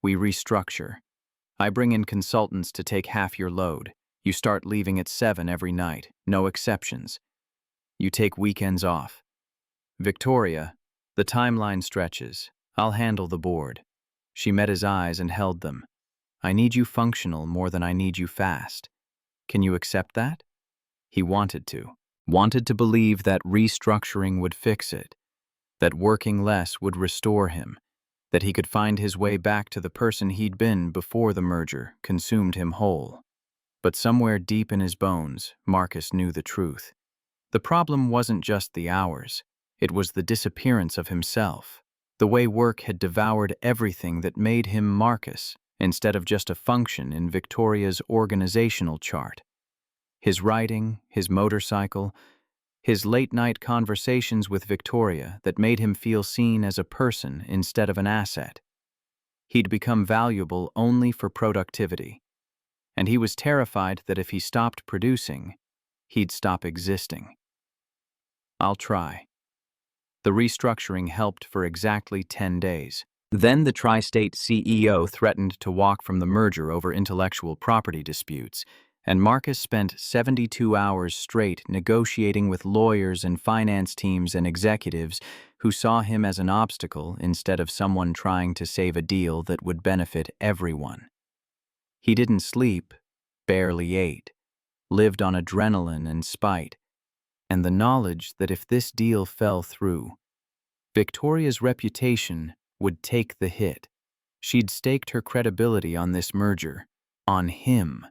We restructure. I bring in consultants to take half your load. You start leaving at 7 every night, no exceptions. You take weekends off. Victoria, the timeline stretches. I'll handle the board." She met his eyes and held them. "I need you functional more than I need you fast. Can you accept that?" He wanted to believe that restructuring would fix it, that working less would restore him, that he could find his way back to the person he'd been before the merger consumed him whole. But somewhere deep in his bones, Marcus knew the truth. The problem wasn't just the hours. It was the disappearance of himself. The way work had devoured everything that made him Marcus, instead of just a function in Victoria's organizational chart. His writing, his motorcycle, his late-night conversations with Victoria that made him feel seen as a person instead of an asset. He'd become valuable only for productivity, and he was terrified that if he stopped producing, he'd stop existing. "I'll try." The restructuring helped for exactly 10 days. Then the tri-state CEO threatened to walk from the merger over intellectual property disputes, and Marcus spent 72 hours straight negotiating with lawyers and finance teams and executives who saw him as an obstacle instead of someone trying to save a deal that would benefit everyone. He didn't sleep, barely ate, lived on adrenaline and spite, and the knowledge that if this deal fell through, Victoria's reputation would take the hit. She'd staked her credibility on this merger. On him.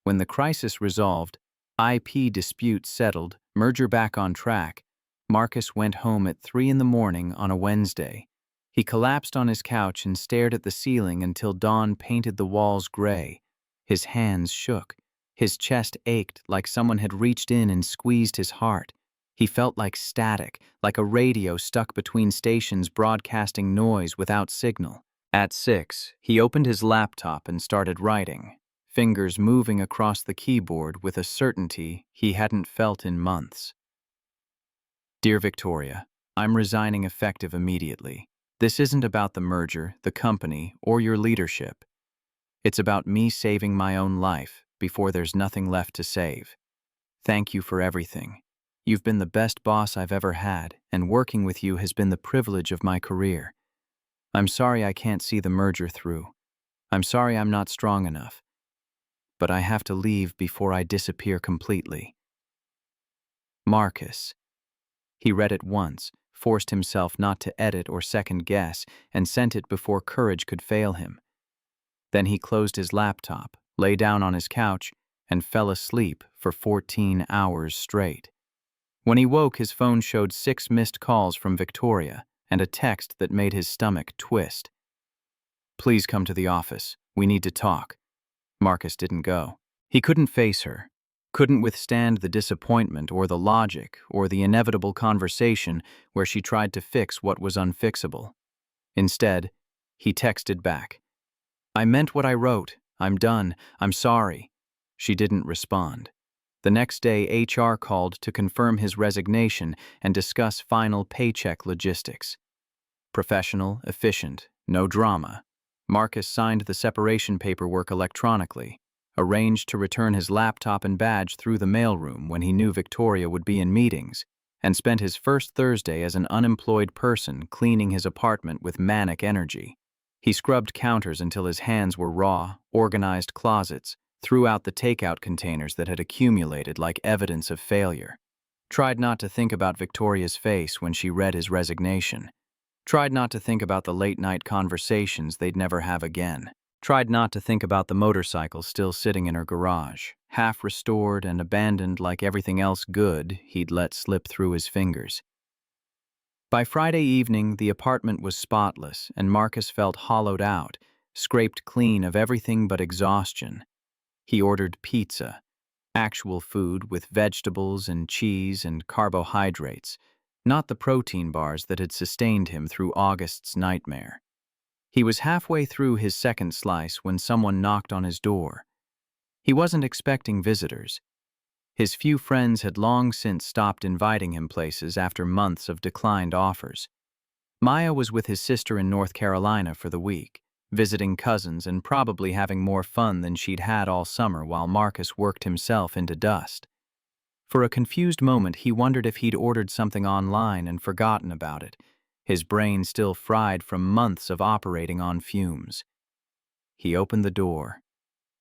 When the crisis resolved, IP dispute settled, merger back on track, Marcus went home at 3 in the morning on a Wednesday. He collapsed on his couch and stared at the ceiling until dawn painted the walls gray. His hands shook. His chest ached like someone had reached in and squeezed his heart. He felt like static, like a radio stuck between stations broadcasting noise without signal. At 6, he opened his laptop and started writing, fingers moving across the keyboard with a certainty he hadn't felt in months. Dear Victoria, I'm resigning effective immediately. This isn't about the merger, the company, or your leadership. It's about me saving my own life before there's nothing left to save. Thank you for everything. You've been the best boss I've ever had, and working with you has been the privilege of my career. I'm sorry I can't see the merger through. I'm sorry I'm not strong enough. But I have to leave before I disappear completely. Marcus. He read it once, forced himself not to edit or second guess, and sent it before courage could fail him. Then he closed his laptop, lay down on his couch, and fell asleep for 14 hours straight. When he woke, his phone showed 6 missed calls from Victoria and a text that made his stomach twist. Please come to the office. We need to talk. Marcus didn't go. He couldn't face her, couldn't withstand the disappointment or the logic or the inevitable conversation where she tried to fix what was unfixable. Instead, he texted back, I meant what I wrote. I'm done. I'm sorry. She didn't respond. The next day, HR called to confirm his resignation and discuss final paycheck logistics. Professional, efficient, no drama. Marcus signed the separation paperwork electronically, arranged to return his laptop and badge through the mailroom when he knew Victoria would be in meetings, and spent his first Thursday as an unemployed person cleaning his apartment with manic energy. He scrubbed counters until his hands were raw, organized closets, threw out the takeout containers that had accumulated like evidence of failure. Tried not to think about Victoria's face when she read his resignation. Tried not to think about the late-night conversations they'd never have again. Tried not to think about the motorcycle still sitting in her garage, half restored and abandoned like everything else good he'd let slip through his fingers. By Friday evening, the apartment was spotless, and Marcus felt hollowed out, scraped clean of everything but exhaustion. He ordered pizza, actual food with vegetables and cheese and carbohydrates, not the protein bars that had sustained him through August's nightmare. He was halfway through his second slice when someone knocked on his door. He wasn't expecting visitors. His few friends had long since stopped inviting him places after months of declined offers. Maya was with his sister in North Carolina for the week, visiting cousins and probably having more fun than she'd had all summer while Marcus worked himself into dust. For a confused moment, he wondered if he'd ordered something online and forgotten about it, his brain still fried from months of operating on fumes. He opened the door,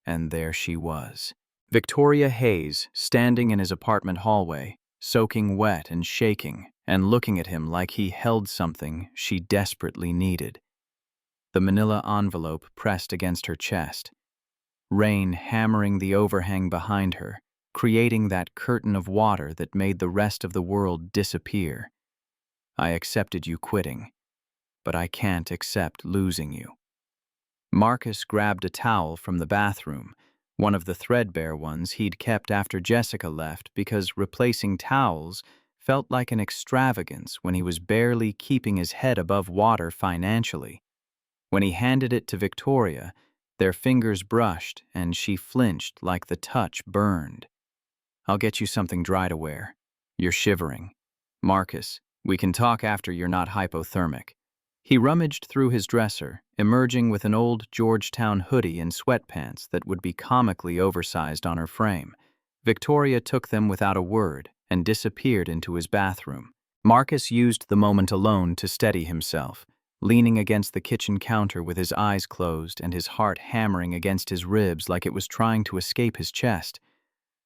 and there she was. Victoria Hayes, standing in his apartment hallway, soaking wet and shaking, and looking at him like he held something she desperately needed. The manila envelope pressed against her chest. Rain hammering the overhang behind her, creating that curtain of water that made the rest of the world disappear. I accepted you quitting, but I can't accept losing you. Marcus grabbed a towel from the bathroom, one of the threadbare ones he'd kept after Jessica left because replacing towels felt like an extravagance when he was barely keeping his head above water financially. When he handed it to Victoria, their fingers brushed and she flinched like the touch burned. I'll get you something dry to wear. You're shivering. Marcus, we can talk after you're not hypothermic. He rummaged through his dresser, emerging with an old Georgetown hoodie and sweatpants that would be comically oversized on her frame. Victoria took them without a word and disappeared into his bathroom. Marcus used the moment alone to steady himself, leaning against the kitchen counter with his eyes closed and his heart hammering against his ribs like it was trying to escape his chest.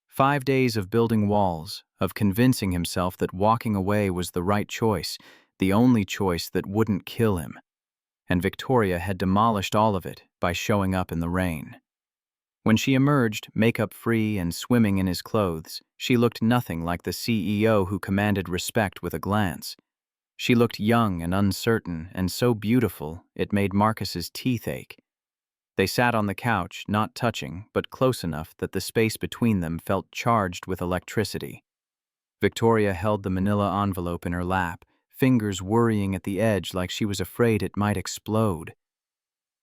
5 days of building walls, of convincing himself that walking away was the right choice, the only choice that wouldn't kill him. and Victoria had demolished all of it by showing up in the rain. When she emerged, makeup-free and swimming in his clothes, she looked nothing like the CEO who commanded respect with a glance. She looked young and uncertain, and so beautiful it made Marcus's teeth ache. They sat on the couch, not touching, but close enough that the space between them felt charged with electricity. Victoria held the manila envelope in her lap, fingers worrying at the edge like she was afraid it might explode.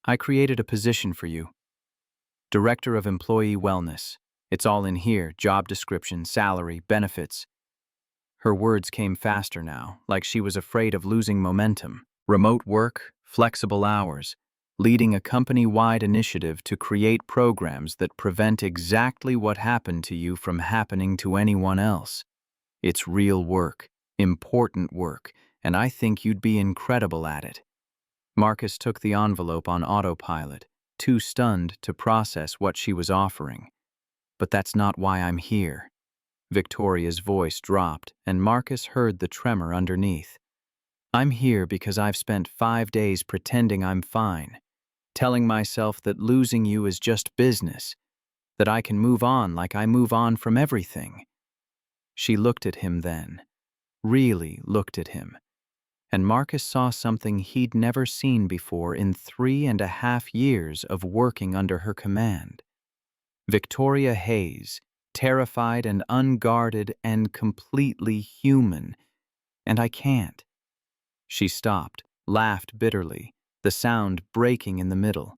"I created a position for you. Director of Employee Wellness. It's all in here, job description, salary, benefits." Her words came faster now, like she was afraid of losing momentum. Remote work, flexible hours, leading a company-wide initiative to create programs that prevent exactly what happened to you from happening to anyone else. It's real work, important work, and I think you'd be incredible at it. Marcus took the envelope on autopilot, too stunned to process what she was offering. "But that's not why I'm here." Victoria's voice dropped, and Marcus heard the tremor underneath. "I'm here because I've spent 5 days pretending I'm fine, telling myself that losing you is just business, that I can move on like I move on from everything." She looked at him then, really looked at him, and Marcus saw something he'd never seen before in 3.5 years of working under her command. Victoria Hayes, terrified and unguarded and completely human. "And I can't." She stopped, laughed bitterly, the sound breaking in the middle.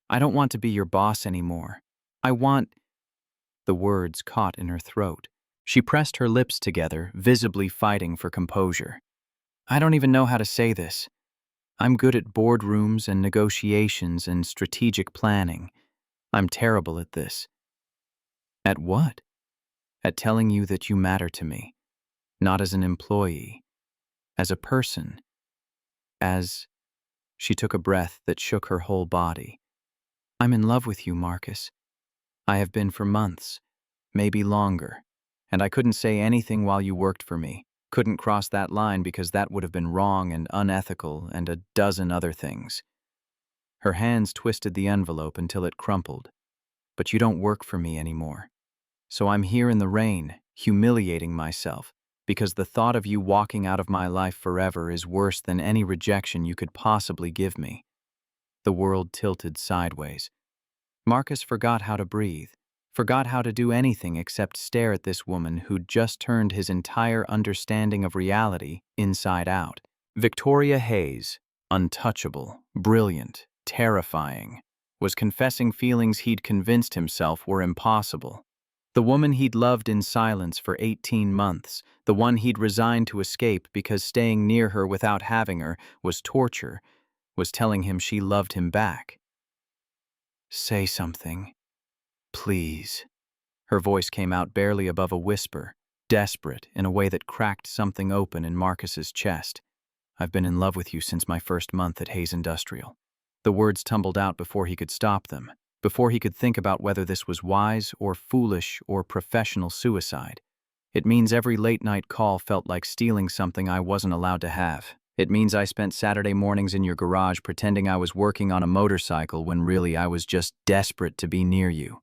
"I don't want to be your boss anymore. I want—" The words caught in her throat. She pressed her lips together, visibly fighting for composure. "I don't even know how to say this. I'm good at boardrooms and negotiations and strategic planning. I'm terrible at this." "At what?" "At telling you that you matter to me. Not as an employee. As a person. As—" She took a breath that shook her whole body. "I'm in love with you, Marcus. I have been for months, maybe longer. And I couldn't say anything while you worked for me. Couldn't cross that line because that would have been wrong and unethical and a dozen other things." Her hands twisted the envelope until it crumpled. "But you don't work for me anymore. So I'm here in the rain, humiliating myself, because the thought of you walking out of my life forever is worse than any rejection you could possibly give me." The world tilted sideways. Marcus forgot how to breathe, forgot how to do anything except stare at this woman who'd just turned his entire understanding of reality inside out. Victoria Hayes, untouchable, brilliant, terrifying, was confessing feelings he'd convinced himself were impossible. The woman he'd loved in silence for 18 months, the one he'd resigned to escape because staying near her without having her was torture, was telling him she loved him back. "Say something. Please." Her voice came out barely above a whisper, desperate in a way that cracked something open in Marcus's chest. "I've been in love with you since my first month at Hayes Industrial." The words tumbled out before he could stop them, before he could think about whether this was wise or foolish or professional suicide. "It means every late-night call felt like stealing something I wasn't allowed to have. It means I spent Saturday mornings in your garage pretending I was working on a motorcycle when really I was just desperate to be near you."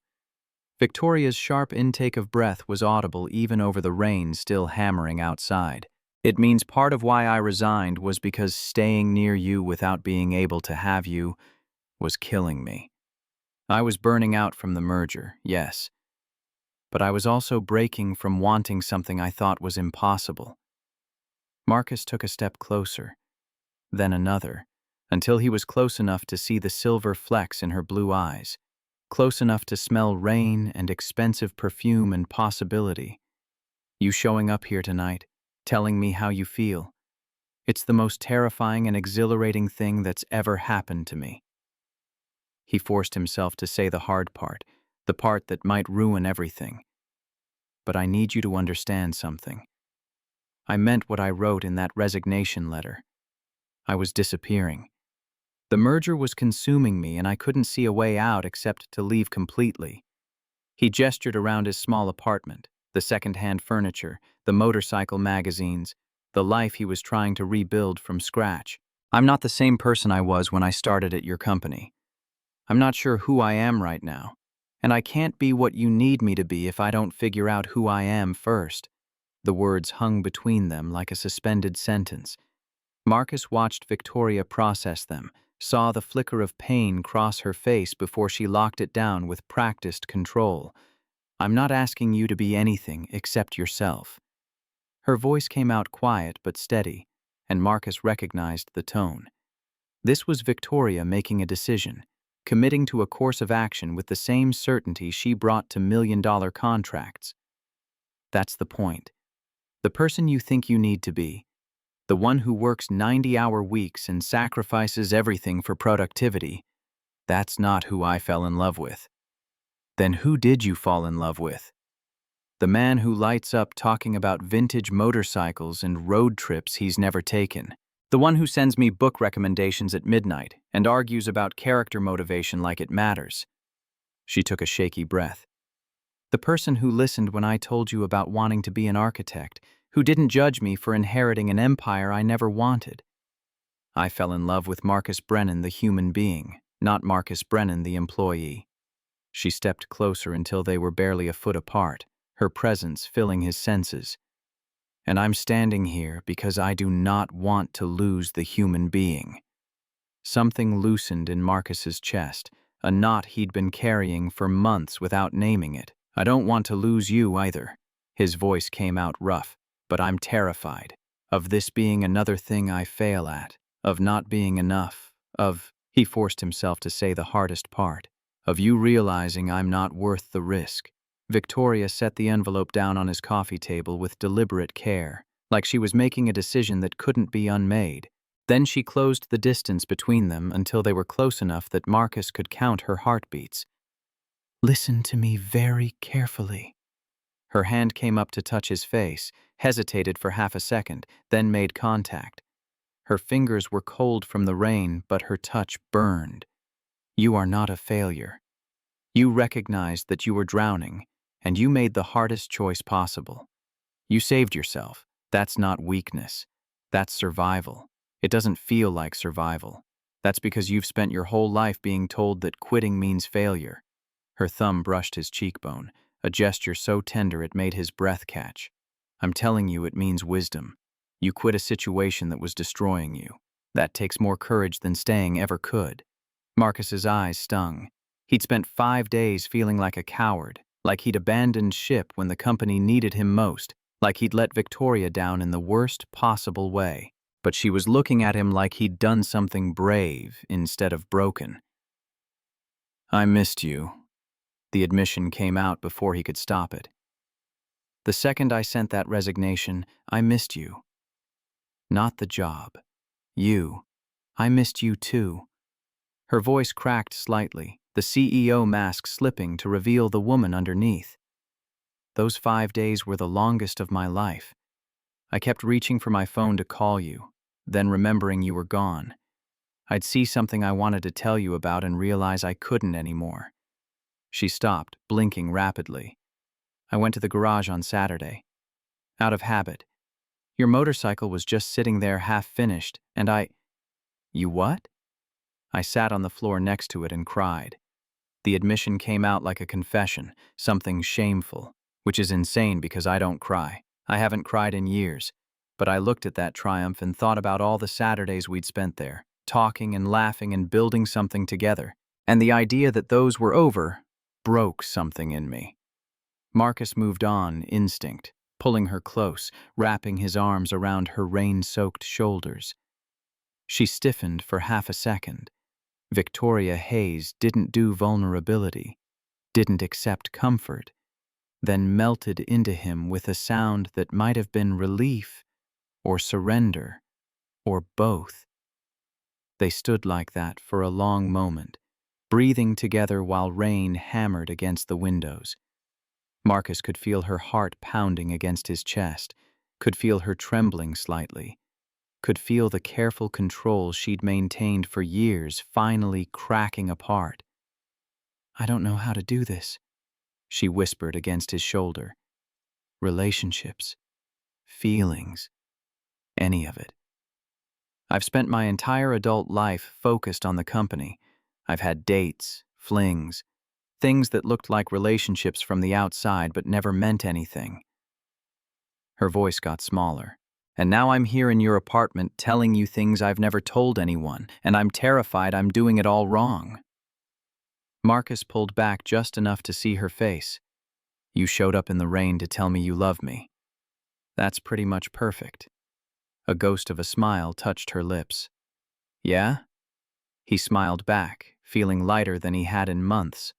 Victoria's sharp intake of breath was audible even over the rain still hammering outside. "It means part of why I resigned was because staying near you without being able to have you was killing me. I was burning out from the merger, yes, but I was also breaking from wanting something I thought was impossible." Marcus took a step closer, then another, until he was close enough to see the silver flecks in her blue eyes, close enough to smell rain and expensive perfume and possibility. "You showing up here tonight, telling me how you feel. It's the most terrifying and exhilarating thing that's ever happened to me." He forced himself to say the hard part, the part that might ruin everything. "But I need you to understand something. I meant what I wrote in that resignation letter. I was disappearing. The merger was consuming me and I couldn't see a way out except to leave completely." He gestured around his small apartment, the second-hand furniture, the motorcycle magazines, the life he was trying to rebuild from scratch. I'm not the same person I was when I started at your company. I'm not sure who I am right now, and I can't be what you need me to be if I don't figure out who I am first." The words hung between them like a suspended sentence. Marcus watched Victoria process them, saw the flicker of pain cross her face before she locked it down with practiced control. "I'm not asking you to be anything except yourself." Her voice came out quiet but steady, and Marcus recognized the tone. This was Victoria making a decision, committing to a course of action with the same certainty she brought to million-dollar contracts. That's the point. The person you think you need to be, the one who works 90-hour weeks and sacrifices everything for productivity, that's not who I fell in love with. Then who did you fall in love with? The man who lights up talking about vintage motorcycles and road trips he's never taken. The one who sends me book recommendations at midnight and argues about character motivation like it matters. She took a shaky breath. The person who listened when I told you about wanting to be an architect, who didn't judge me for inheriting an empire I never wanted. I fell in love with Marcus Brennan, the human being, not Marcus Brennan, the employee. She stepped closer until they were barely a foot apart, her presence filling his senses. And I'm standing here because I do not want to lose the human being. Something loosened in Marcus's chest, a knot he'd been carrying for months without naming it. "I don't want to lose you either." His voice came out rough, "but I'm terrified of this being another thing I fail at, of not being enough, of," he forced himself to say the hardest part, "of you realizing I'm not worth the risk." Victoria set the envelope down on his coffee table with deliberate care, like she was making a decision that couldn't be unmade. Then she closed the distance between them until they were close enough that Marcus could count her heartbeats. "Listen to me very carefully." Her hand came up to touch his face, hesitated for half a second, then made contact. Her fingers were cold from the rain, but her touch burned. "You are not a failure. You recognized that you were drowning, and you made the hardest choice possible. You saved yourself. That's not weakness. That's survival. It doesn't feel like survival. That's because you've spent your whole life being told that quitting means failure." Her thumb brushed his cheekbone, a gesture so tender it made his breath catch. "I'm telling you, it means wisdom. You quit a situation that was destroying you. That takes more courage than staying ever could." Marcus's eyes stung. He'd spent 5 days feeling like a coward, like he'd abandoned ship when the company needed him most, like he'd let Victoria down in the worst possible way. But she was looking at him like he'd done something brave instead of broken. "I missed you." The admission came out before he could stop it. "The second I sent that resignation, I missed you. Not the job. You. I missed you too." Her voice cracked slightly, the CEO mask slipping to reveal the woman underneath. "Those 5 days were the longest of my life. I kept reaching for my phone to call you, then remembering you were gone. I'd see something I wanted to tell you about and realize I couldn't anymore." She stopped, blinking rapidly. "I went to the garage on Saturday. Out of habit. Your motorcycle was just sitting there half-finished, and I—" "You what?" "I sat on the floor next to it and cried." The admission came out like a confession, something shameful, which is insane because I don't cry. I haven't cried in years. But I looked at that triumph and thought about all the Saturdays we'd spent there, talking and laughing and building something together. And the idea that those were over broke something in me. Marcus moved on, instinct, pulling her close, wrapping his arms around her rain-soaked shoulders. She stiffened for half a second. Victoria Hayes didn't do vulnerability, didn't accept comfort, then melted into him with a sound that might have been relief or surrender or both. They stood like that for a long moment, breathing together while rain hammered against the windows. Marcus could feel her heart pounding against his chest, could feel her trembling slightly, could feel the careful control she'd maintained for years finally cracking apart. "I don't know how to do this," she whispered against his shoulder. "Relationships, feelings, any of it. I've spent my entire adult life focused on the company. I've had dates, flings, things that looked like relationships from the outside but never meant anything. Her voice got smaller. And now I'm here in your apartment telling you things I've never told anyone, and I'm terrified I'm doing it all wrong. Marcus pulled back just enough to see her face. You showed up in the rain to tell me you love me. That's pretty much perfect. A ghost of a smile touched her lips. Yeah? He smiled back, feeling lighter than he had in months.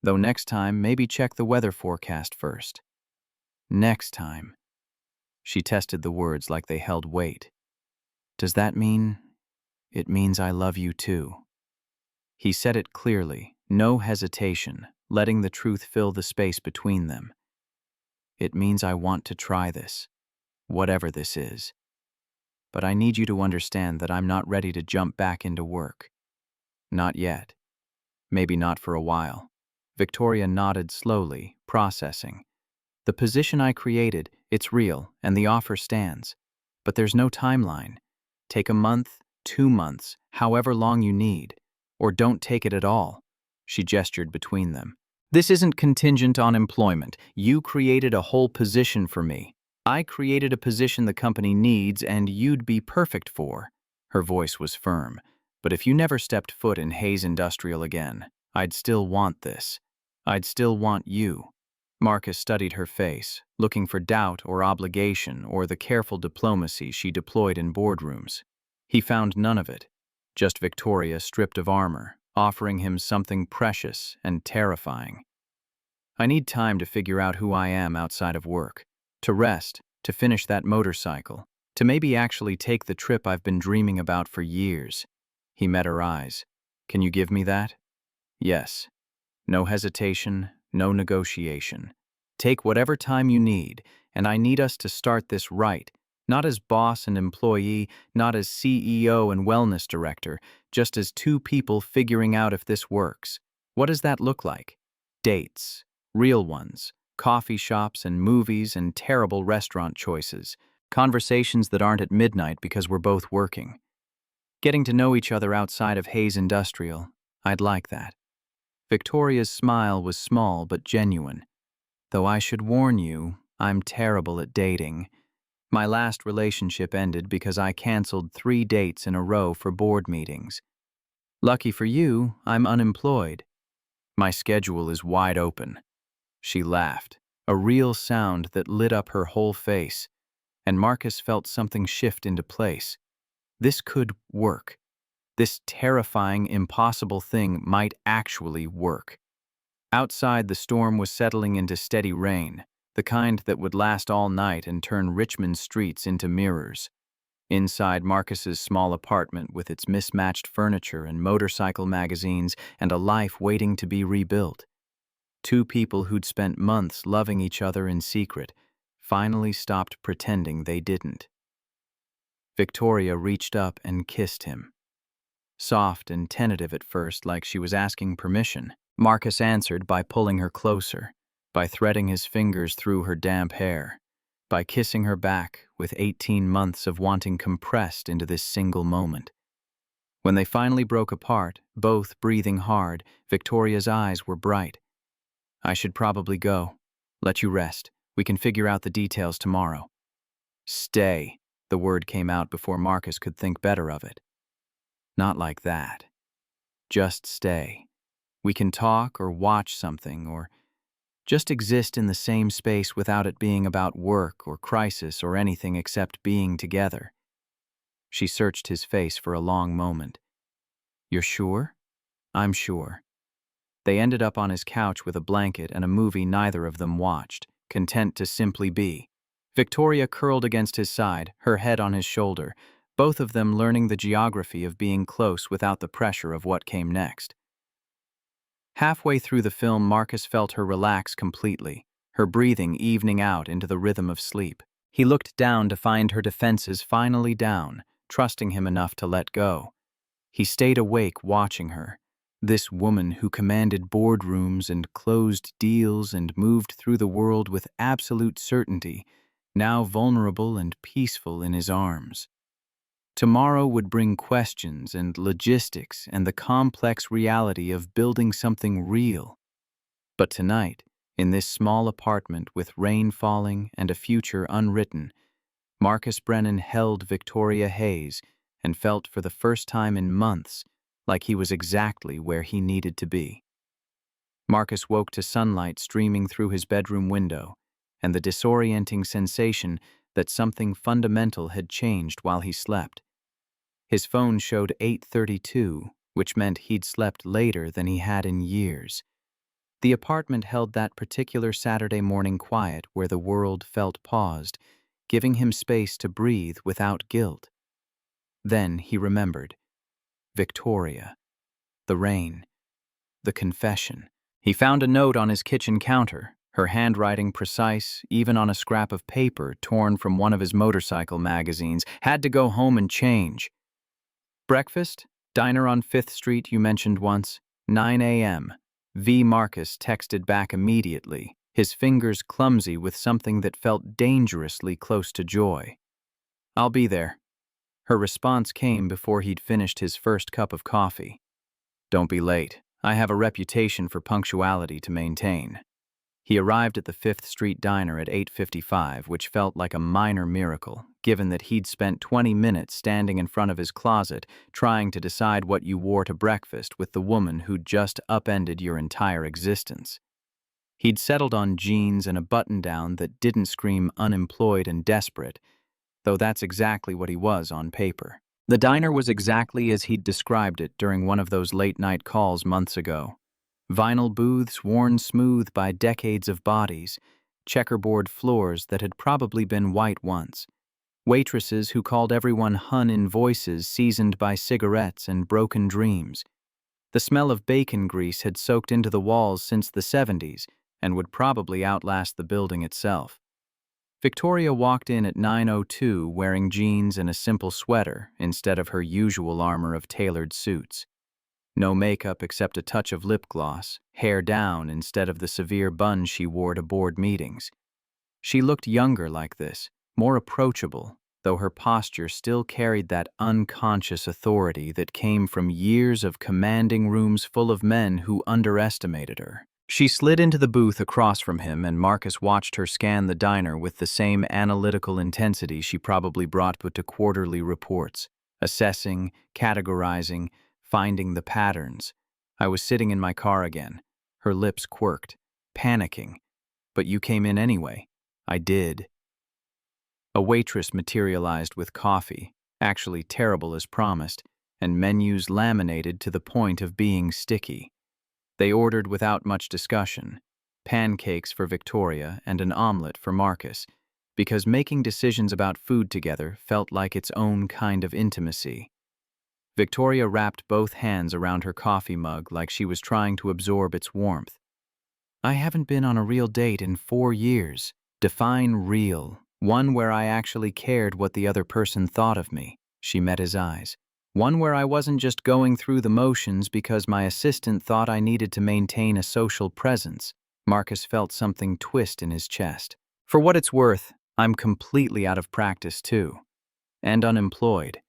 Though next time, maybe check the weather forecast first. Next time. She tested the words like they held weight. Does that mean... It means I love you too. He said it clearly, no hesitation, letting the truth fill the space between them. It means I want to try this, whatever this is. But I need you to understand that I'm not ready to jump back into work. Not yet. Maybe not for a while. Victoria nodded slowly, processing. The position I created, it's real, and the offer stands. But there's no timeline. Take a month, 2 months, however long you need. Or don't take it at all. She gestured between them. This isn't contingent on employment. You created a whole position for me. I created a position the company needs and you'd be perfect for. Her voice was firm. But if you never stepped foot in Hayes Industrial again, I'd still want this. I'd still want you. Marcus studied her face, looking for doubt or obligation or the careful diplomacy she deployed in boardrooms. He found none of it, just Victoria stripped of armor, offering him something precious and terrifying. I need time to figure out who I am outside of work, to rest, to finish that motorcycle, to maybe actually take the trip I've been dreaming about for years. He met her eyes. Can you give me that? Yes. No hesitation, no negotiation. Take whatever time you need, and I need us to start this right, not as boss and employee, not as CEO and wellness director, just as two people figuring out if this works. What does that look like? Dates, real ones, coffee shops and movies and terrible restaurant choices, conversations that aren't at midnight because we're both working. Getting to know each other outside of Hayes Industrial, I'd like that. Victoria's smile was small but genuine. Though I should warn you, I'm terrible at dating. My last relationship ended because I canceled 3 dates in a row for board meetings. Lucky for you, I'm unemployed. My schedule is wide open. She laughed, a real sound that lit up her whole face, and Marcus felt something shift into place. This could work. This terrifying, impossible thing might actually work. Outside, the storm was settling into steady rain, the kind that would last all night and turn Richmond's streets into mirrors. Inside Marcus's small apartment with its mismatched furniture and motorcycle magazines and a life waiting to be rebuilt. 2 people who'd spent months loving each other in secret finally stopped pretending they didn't. Victoria reached up and kissed him. Soft and tentative at first, like she was asking permission, Marcus answered by pulling her closer, by threading his fingers through her damp hair, by kissing her back with 18 months of wanting compressed into this single moment. When they finally broke apart, both breathing hard, Victoria's eyes were bright. I should probably go. Let you rest. We can figure out the details tomorrow. Stay. The word came out before Marcus could think better of it. Not like that. Just stay. We can talk or watch something or just exist in the same space without it being about work or crisis or anything except being together. She searched his face for a long moment. You're sure? I'm sure. They ended up on his couch with a blanket and a movie neither of them watched, content to simply be. Victoria curled against his side, her head on his shoulder, both of them learning the geography of being close without the pressure of what came next. Halfway through the film, Marcus felt her relax completely, her breathing evening out into the rhythm of sleep. He looked down to find her defenses finally down, trusting him enough to let go. He stayed awake watching her, this woman who commanded boardrooms and closed deals and moved through the world with absolute certainty, now vulnerable and peaceful in his arms. Tomorrow would bring questions and logistics and the complex reality of building something real. But tonight, in this small apartment with rain falling and a future unwritten, Marcus Brennan held Victoria Hayes and felt for the first time in months like he was exactly where he needed to be. Marcus woke to sunlight streaming through his bedroom window and the disorienting sensation that something fundamental had changed while he slept. His phone showed 8:32, which meant he'd slept later than he had in years. The apartment held that particular Saturday morning quiet where the world felt paused, giving him space to breathe without guilt. Then he remembered. Victoria. The rain. The confession. He found a note on his kitchen counter, her handwriting precise, even on a scrap of paper torn from one of his motorcycle magazines. Had to go home and change. Breakfast? Diner on 5th Street you mentioned once. 9 a.m. V. Marcus texted back immediately, his fingers clumsy with something that felt dangerously close to joy. I'll be there. Her response came before he'd finished his first cup of coffee. Don't be late. I have a reputation for punctuality to maintain. He arrived at the 5th Street Diner at 8:55, which felt like a minor miracle, given that he'd spent 20 minutes standing in front of his closet trying to decide what you wore to breakfast with the woman who'd just upended your entire existence. He'd settled on jeans and a button-down that didn't scream unemployed and desperate, though that's exactly what he was on paper. The diner was exactly as he'd described it during one of those late-night calls months ago. Vinyl booths worn smooth by decades of bodies, checkerboard floors that had probably been white once, waitresses who called everyone hun in voices seasoned by cigarettes and broken dreams. The smell of bacon grease had soaked into the walls since the 70s and would probably outlast the building itself. Victoria walked in at 9:02 wearing jeans and a simple sweater instead of her usual armor of tailored suits. No makeup except a touch of lip gloss, hair down instead of the severe bun she wore to board meetings. She looked younger like this, more approachable, though her posture still carried that unconscious authority that came from years of commanding rooms full of men who underestimated her. She slid into the booth across from him, and Marcus watched her scan the diner with the same analytical intensity she probably brought to quarterly reports, assessing, categorizing, finding the patterns. I was sitting in my car again. Her lips quirked, panicking. But you came in anyway. I did. A waitress materialized with coffee, actually terrible as promised, and menus laminated to the point of being sticky. They ordered without much discussion, pancakes for Victoria and an omelet for Marcus, because making decisions about food together felt like its own kind of intimacy. Victoria wrapped both hands around her coffee mug like she was trying to absorb its warmth. I haven't been on a real date in 4 years. Define real. One where I actually cared what the other person thought of me. She met his eyes. One where I wasn't just going through the motions because my assistant thought I needed to maintain a social presence. Marcus felt something twist in his chest. For what it's worth, I'm completely out of practice too. And unemployed.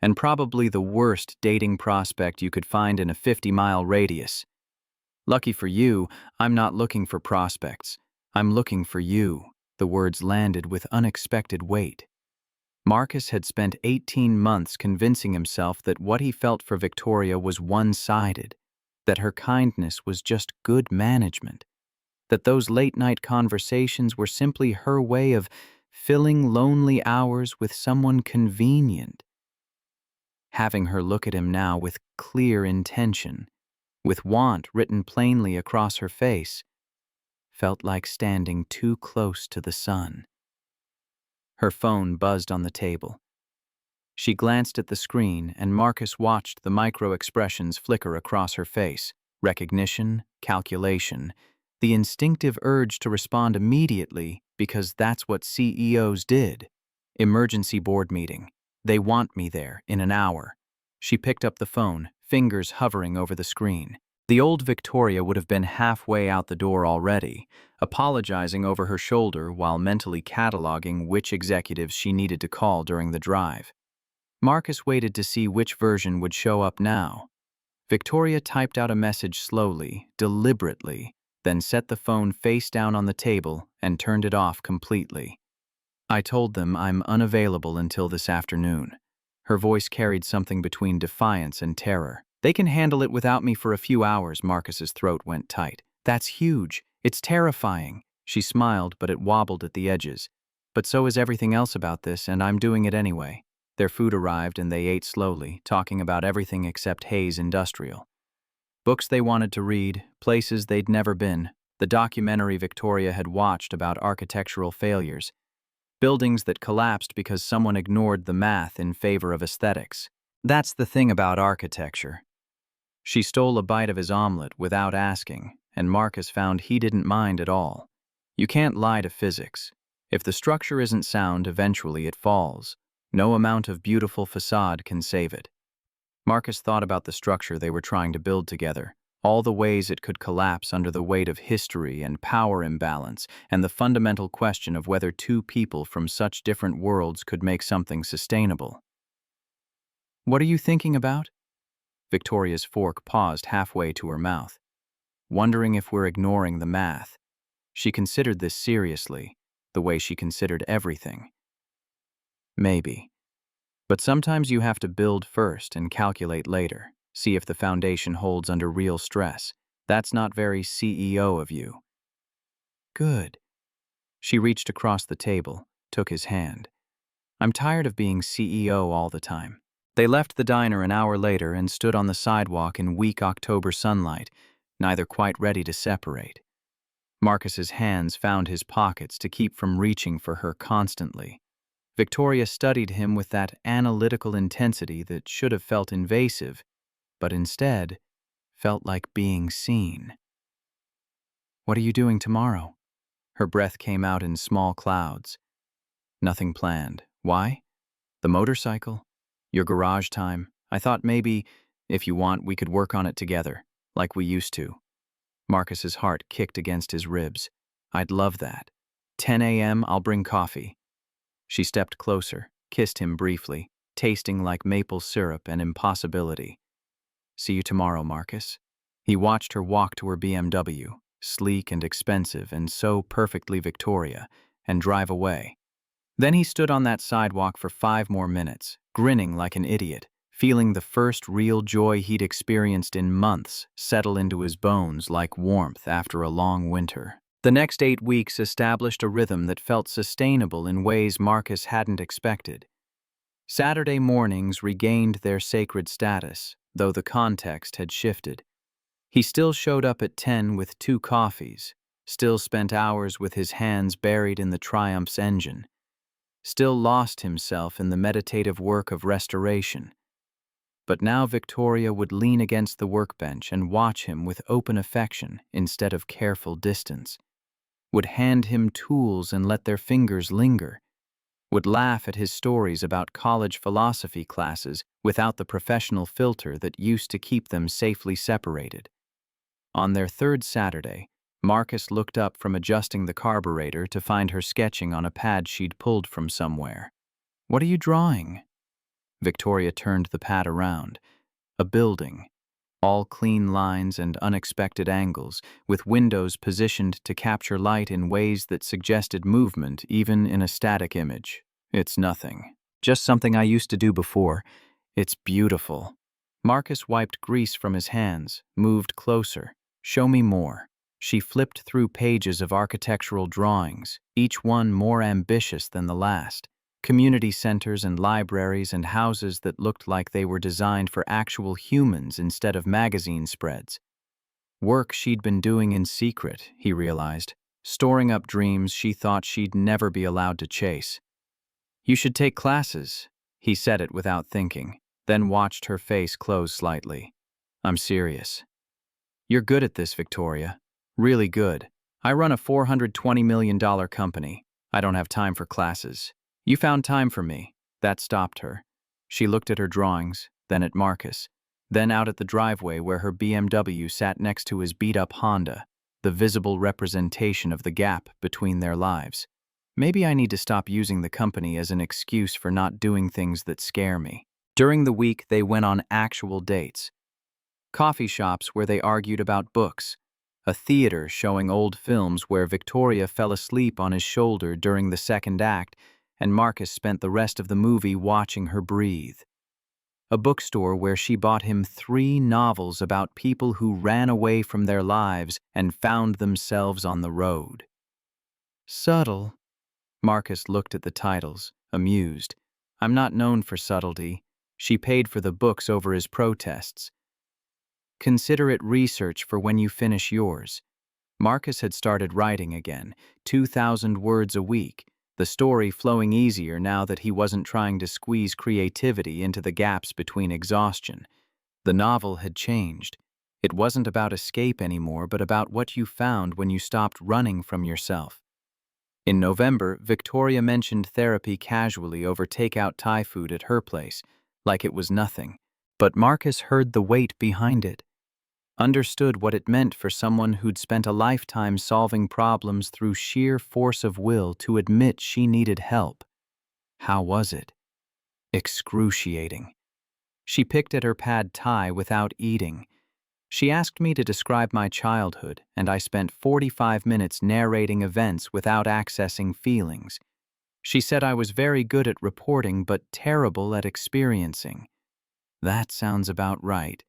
And probably the worst dating prospect you could find in a 50-mile radius. Lucky for you, I'm not looking for prospects. I'm looking for you. The words landed with unexpected weight. Marcus had spent 18 months convincing himself that what he felt for Victoria was one-sided, that her kindness was just good management, that those late-night conversations were simply her way of filling lonely hours with someone convenient. Having her look at him now with clear intention, with want written plainly across her face, felt like standing too close to the sun. Her phone buzzed on the table. She glanced at the screen, and Marcus watched the micro-expressions flicker across her face. Recognition, calculation, the instinctive urge to respond immediately because that's what CEOs did. Emergency board meeting. They want me there in an hour. She picked up the phone, fingers hovering over the screen. The old Victoria would have been halfway out the door already, apologizing over her shoulder while mentally cataloging which executives she needed to call during the drive. Marcus waited to see which version would show up now. Victoria typed out a message slowly, deliberately, then set the phone face down on the table and turned it off completely. I told them I'm unavailable until this afternoon. Her voice carried something between defiance and terror. They can handle it without me for a few hours. Marcus's throat went tight. That's huge. It's terrifying. She smiled, but it wobbled at the edges. But so is everything else about this, and I'm doing it anyway. Their food arrived and they ate slowly, talking about everything except Hayes Industrial. Books they wanted to read, places they'd never been, the documentary Victoria had watched about architectural failures, buildings that collapsed because someone ignored the math in favor of aesthetics. That's the thing about architecture. She stole a bite of his omelet without asking, and Marcus found he didn't mind at all. You can't lie to physics. If the structure isn't sound, eventually it falls. No amount of beautiful facade can save it. Marcus thought about the structure they were trying to build together, all the ways it could collapse under the weight of history and power imbalance, and the fundamental question of whether two people from such different worlds could make something sustainable. "What are you thinking about?" Victoria's fork paused halfway to her mouth. "Wondering if we're ignoring the math." She considered this seriously, the way she considered everything. "Maybe. But sometimes you have to build first and calculate later, see if the foundation holds under real stress. That's not very CEO of you." "Good." She reached across the table, took his hand. "I'm tired of being CEO all the time." They left the diner an hour later and stood on the sidewalk in weak October sunlight, neither quite ready to separate. Marcus's hands found his pockets to keep from reaching for her constantly. Victoria studied him with that analytical intensity that should have felt invasive, but instead felt like being seen. "What are you doing tomorrow?" Her breath came out in small clouds. "Nothing planned." "Why?" "The motorcycle. Your garage time. I thought maybe, if you want, we could work on it together, like we used to." Marcus's heart kicked against his ribs. "I'd love that. 10 a.m., I'll bring coffee." She stepped closer, kissed him briefly, tasting like maple syrup and impossibility. "See you tomorrow, Marcus." He watched her walk to her BMW, sleek and expensive and so perfectly Victoria, and drive away. Then he stood on that sidewalk for 5 more minutes, grinning like an idiot, feeling the first real joy he'd experienced in months settle into his bones like warmth after a long winter. The next 8 weeks established a rhythm that felt sustainable in ways Marcus hadn't expected. Saturday mornings regained their sacred status, though the context had shifted. He still showed up at 10 with 2 coffees, still spent hours with his hands buried in the Triumph's engine, still lost himself in the meditative work of restoration. But now Victoria would lean against the workbench and watch him with open affection instead of careful distance, would hand him tools and let their fingers linger, would laugh at his stories about college philosophy classes without the professional filter that used to keep them safely separated. On their 3rd Saturday, Marcus looked up from adjusting the carburetor to find her sketching on a pad she'd pulled from somewhere. "What are you drawing?" Victoria turned the pad around. A building, all clean lines and unexpected angles, with windows positioned to capture light in ways that suggested movement even in a static image. "It's nothing. Just something I used to do before. It's beautiful." Marcus wiped grease from his hands, moved closer. "Show me more." She flipped through pages of architectural drawings, each one more ambitious than the last. Community centers and libraries and houses that looked like they were designed for actual humans instead of magazine spreads. Work she'd been doing in secret, he realized, storing up dreams she thought she'd never be allowed to chase. "You should take classes." He said it without thinking, then watched her face close slightly. "I'm serious." "You're good at this, Victoria. Really good. I run a $420 million company. I don't have time for classes. You found time for me." That stopped her. She looked at her drawings, then at Marcus, then out at the driveway where her BMW sat next to his beat-up Honda, the visible representation of the gap between their lives. "Maybe I need to stop using the company as an excuse for not doing things that scare me." During the week, they went on actual dates. Coffee shops where they argued about books. A theater showing old films where Victoria fell asleep on his shoulder during the second act, and Marcus spent the rest of the movie watching her breathe. A bookstore where she bought him 3 novels about people who ran away from their lives and found themselves on the road. Subtle. Marcus looked at the titles, amused. I'm not known for subtlety. She paid for the books over his protests. Consider it research for when you finish yours. Marcus had started writing again, 2,000 words a week, the story flowing easier now that he wasn't trying to squeeze creativity into the gaps between exhaustion. The novel had changed. It wasn't about escape anymore, but about what you found when you stopped running from yourself. In November, Victoria mentioned therapy casually over takeout Thai food at her place, like it was nothing. But Marcus heard the weight behind it. Understood what it meant for someone who'd spent a lifetime solving problems through sheer force of will to admit she needed help. How was it? Excruciating. She picked at her pad thai without eating. She asked me to describe my childhood, and I spent 45 minutes narrating events without accessing feelings. She said I was very good at reporting but terrible at experiencing. That sounds about right.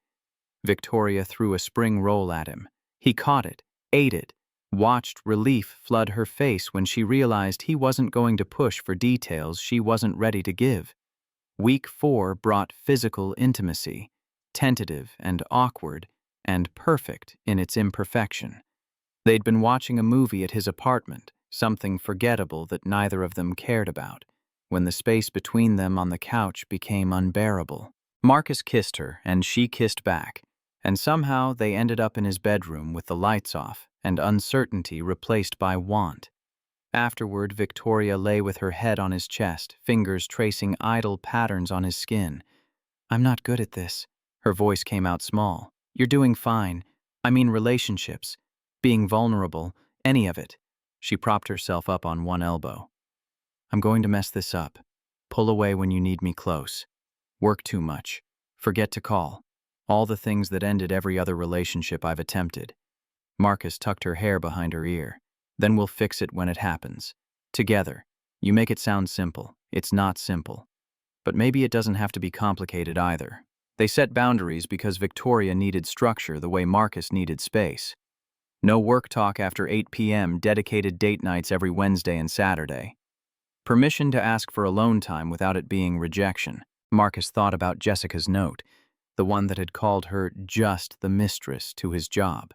Victoria threw a spring roll at him. He caught it, ate it, watched relief flood her face when she realized he wasn't going to push for details she wasn't ready to give. Week 4 brought physical intimacy, tentative and awkward, and perfect in its imperfection. They'd been watching a movie at his apartment, something forgettable that neither of them cared about, when the space between them on the couch became unbearable. Marcus kissed her, and she kissed back, and somehow they ended up in his bedroom with the lights off and uncertainty replaced by want. Afterward, Victoria lay with her head on his chest, fingers tracing idle patterns on his skin. I'm not good at this. Her voice came out small. You're doing fine. I mean relationships, being vulnerable, any of it. She propped herself up on one elbow. I'm going to mess this up. Pull away when you need me close. Work too much. Forget to call. All the things that ended every other relationship I've attempted. Marcus tucked her hair behind her ear. Then we'll fix it when it happens. Together. You make it sound simple. It's not simple. But maybe it doesn't have to be complicated either. They set boundaries because Victoria needed structure the way Marcus needed space. No work talk after 8 p.m., dedicated date nights every Wednesday and Saturday. Permission to ask for alone time without it being rejection. Marcus thought about Jessica's note, the one that had called her just the mistress to his job.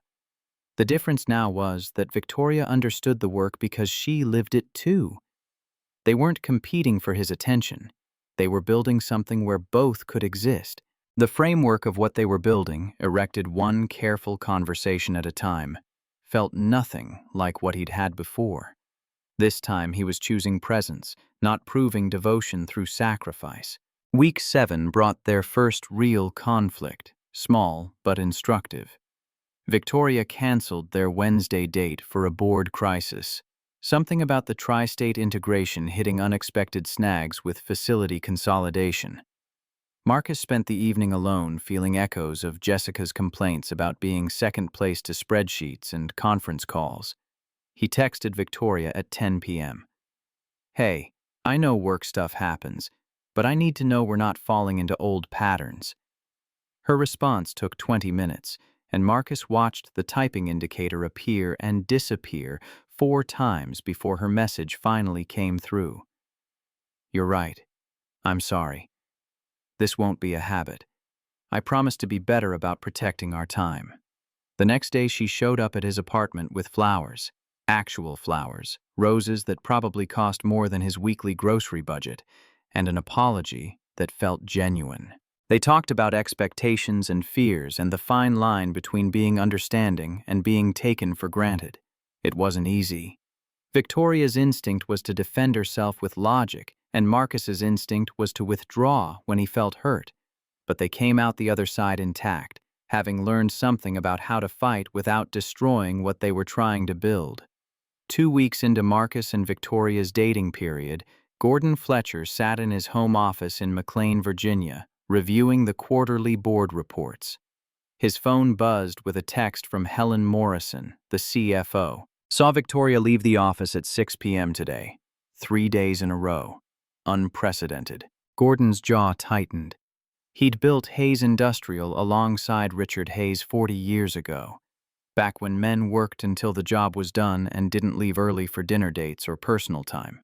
The difference now was that Victoria understood the work because she lived it too. They weren't competing for his attention. They were building something where both could exist. The framework of what they were building, erected one careful conversation at a time, felt nothing like what he'd had before. This time he was choosing presence, not proving devotion through sacrifice. Week 7 brought their first real conflict, small but instructive. Victoria canceled their Wednesday date for a board crisis. Something about the tri-state integration hitting unexpected snags with facility consolidation. Marcus spent the evening alone, feeling echoes of Jessica's complaints about being second place to spreadsheets and conference calls. He texted Victoria at 10 p.m. Hey, I know work stuff happens, but I need to know we're not falling into old patterns. Her response took 20 minutes, and Marcus watched the typing indicator appear and disappear 4 times before her message finally came through. You're right. I'm sorry. This won't be a habit. I promise to be better about protecting our time. The next day she showed up at his apartment with flowers. Actual flowers, roses that probably cost more than his weekly grocery budget, and an apology that felt genuine. They talked about expectations and fears and the fine line between being understanding and being taken for granted. It wasn't easy. Victoria's instinct was to defend herself with logic, and Marcus's instinct was to withdraw when he felt hurt. But they came out the other side intact, having learned something about how to fight without destroying what they were trying to build. 2 weeks into Marcus and Victoria's dating period, Gordon Fletcher sat in his home office in McLean, Virginia, reviewing the quarterly board reports. His phone buzzed with a text from Helen Morrison, the CFO. Saw Victoria leave the office at 6 p.m. today. 3 days in a row. Unprecedented. Gordon's jaw tightened. He'd built Hayes Industrial alongside Richard Hayes 40 years ago, back when men worked until the job was done and didn't leave early for dinner dates or personal time.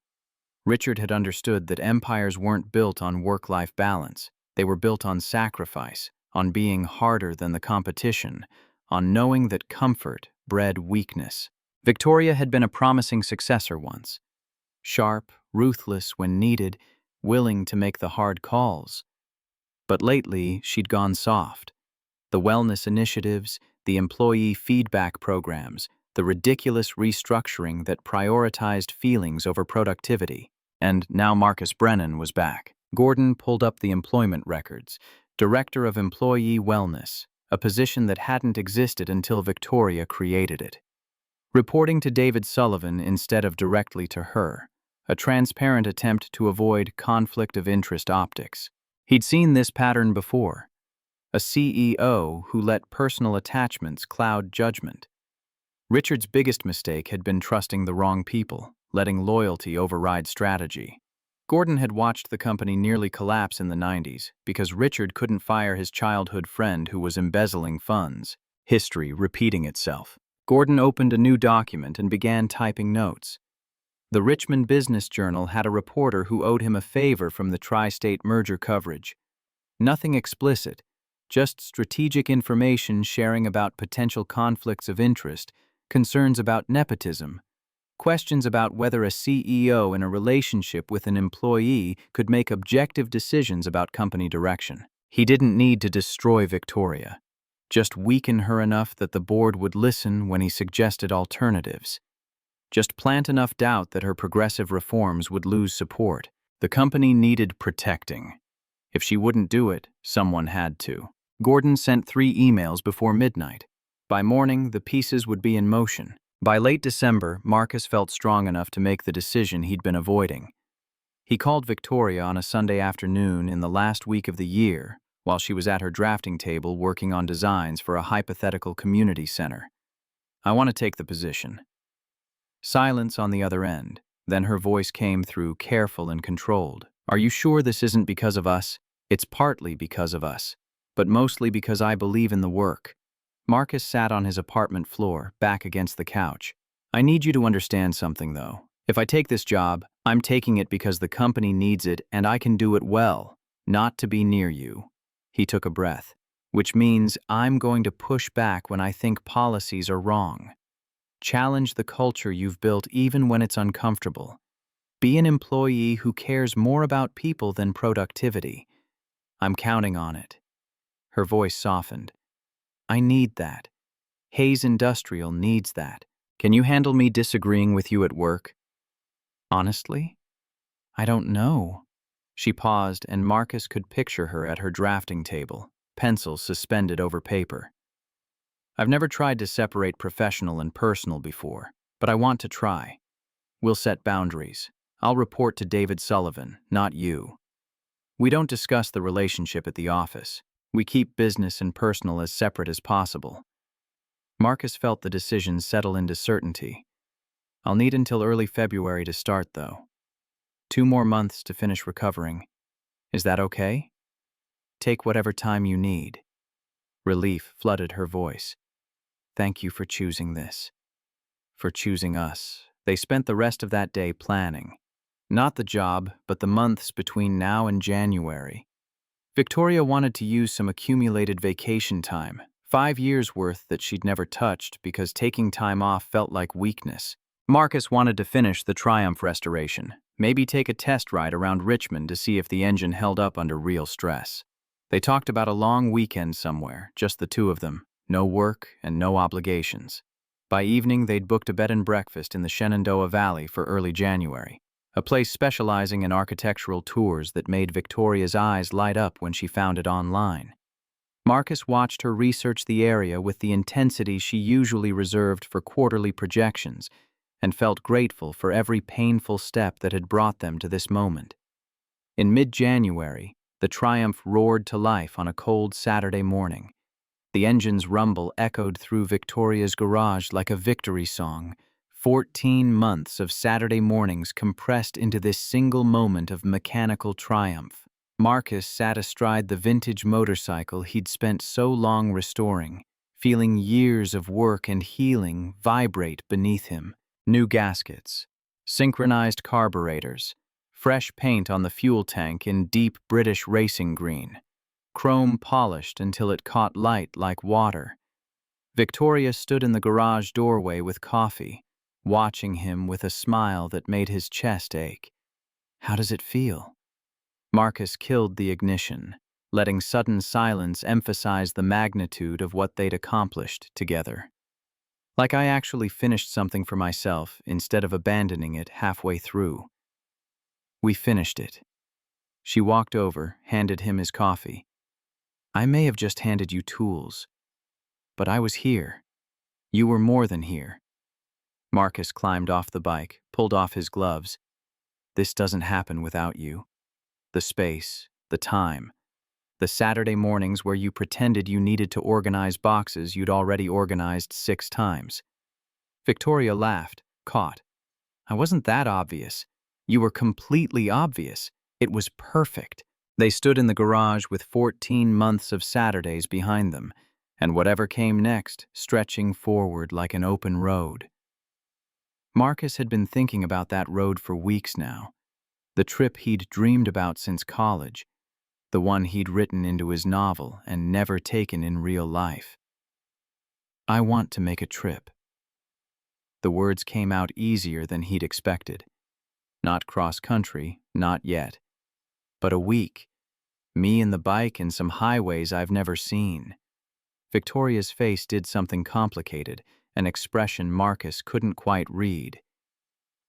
Richard had understood that empires weren't built on work-life balance. They were built on sacrifice, on being harder than the competition, on knowing that comfort bred weakness. Victoria had been a promising successor once. Sharp, ruthless when needed, willing to make the hard calls. But lately, she'd gone soft. The wellness initiatives, the employee feedback programs, the ridiculous restructuring that prioritized feelings over productivity. And now Marcus Brennan was back. Gordon pulled up the employment records. Director of Employee Wellness, a position that hadn't existed until Victoria created it. Reporting to David Sullivan instead of directly to her, a transparent attempt to avoid conflict of interest optics. He'd seen this pattern before. A CEO who let personal attachments cloud judgment. Richard's biggest mistake had been trusting the wrong people, letting loyalty override strategy. Gordon had watched the company nearly collapse in the 90s because Richard couldn't fire his childhood friend who was embezzling funds. History repeating itself. Gordon opened a new document and began typing notes. The Richmond Business Journal had a reporter who owed him a favor from the tri-state merger coverage. Nothing explicit, just strategic information sharing about potential conflicts of interest, concerns about nepotism, questions about whether a CEO in a relationship with an employee could make objective decisions about company direction. He didn't need to destroy Victoria, just weaken her enough that the board would listen when he suggested alternatives. Just plant enough doubt that her progressive reforms would lose support. The company needed protecting. If she wouldn't do it, someone had to. Gordon sent 3 emails before midnight. By morning, the pieces would be in motion. By late December, Marcus felt strong enough to make the decision he'd been avoiding. He called Victoria on a Sunday afternoon in the last week of the year, while she was at her drafting table working on designs for a hypothetical community center. "I want to take the position." Silence on the other end. Then her voice came through, careful and controlled. "Are you sure this isn't because of us?" "It's partly because of us, but mostly because I believe in the work." Marcus sat on his apartment floor, back against the couch. "I need you to understand something, though. If I take this job, I'm taking it because the company needs it and I can do it well, not to be near you." He took a breath. "Which means I'm going to push back when I think policies are wrong. Challenge the culture you've built even when it's uncomfortable. Be an employee who cares more about people than productivity. I'm counting on it." Her voice softened. "I need that. Hayes Industrial needs that. Can you handle me disagreeing with you at work?" "Honestly? I don't know." She paused, and Marcus could picture her at her drafting table, pencils suspended over paper. "I've never tried to separate professional and personal before, but I want to try. We'll set boundaries. I'll report to David Sullivan, not you. We don't discuss the relationship at the office. We keep business and personal as separate as possible." Marcus felt the decision settle into certainty. "I'll need until early February to start, though. 2 more months to finish recovering. Is that okay?" "Take whatever time you need." Relief flooded her voice. "Thank you for choosing this. For choosing us." They spent the rest of that day planning. Not the job, but the months between now and January. Victoria wanted to use some accumulated vacation time, 5 years' worth that she'd never touched because taking time off felt like weakness. Marcus wanted to finish the Triumph restoration, maybe take a test ride around Richmond to see if the engine held up under real stress. They talked about a long weekend somewhere, just the 2 of them, no work and no obligations. By evening, they'd booked a bed and breakfast in the Shenandoah Valley for early January, a place specializing in architectural tours that made Victoria's eyes light up when she found it online. Marcus watched her research the area with the intensity she usually reserved for quarterly projections and felt grateful for every painful step that had brought them to this moment. In mid-January, The Triumph roared to life on a cold Saturday morning. The engine's rumble echoed through Victoria's garage like a victory song. 14 months of Saturday mornings compressed into this single moment of mechanical triumph. Marcus sat astride the vintage motorcycle he'd spent so long restoring, feeling years of work and healing vibrate beneath him. New gaskets, synchronized carburetors, fresh paint on the fuel tank in deep British racing green, chrome polished until it caught light like water. Victoria stood in the garage doorway with coffee, watching him with a smile that made his chest ache. How does it feel? Marcus killed the ignition, letting sudden silence emphasize the magnitude of what they'd accomplished together. Like I actually finished something for myself instead of abandoning it halfway through. We finished it. She walked over, handed him his coffee. I may have just handed you tools, but I was here. You were more than here. Marcus climbed off the bike, pulled off his gloves. This doesn't happen without you. The space, the time, the Saturday mornings where you pretended you needed to organize boxes you'd already organized 6 times. Victoria laughed, caught. I wasn't that obvious. You were completely obvious. It was perfect. They stood in the garage with 14 months of Saturdays behind them, and whatever came next, stretching forward like an open road. Marcus had been thinking about that road for weeks now. The trip he'd dreamed about since college, the one he'd written into his novel and never taken in real life. I want to make a trip. The words came out easier than he'd expected. Not cross-country, not yet. But a week. Me and the bike and some highways I've never seen. Victoria's face did something complicated, an expression Marcus couldn't quite read.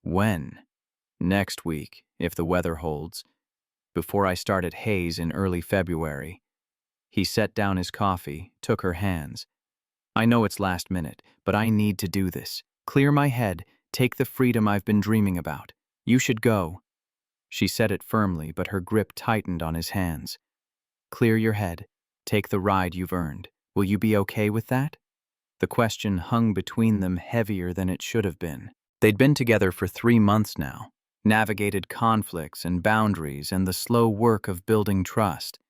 When? Next week, if the weather holds. Before I start at Hayes in early February. He set down his coffee, took her hands. I know it's last minute, but I need to do this. Clear my head, take the freedom I've been dreaming about. You should go. She said it firmly, but her grip tightened on his hands. Clear your head, take the ride you've earned. Will you be okay with that? The question hung between them heavier than it should have been. They'd been together for 3 months now, navigated conflicts and boundaries and the slow work of building trust.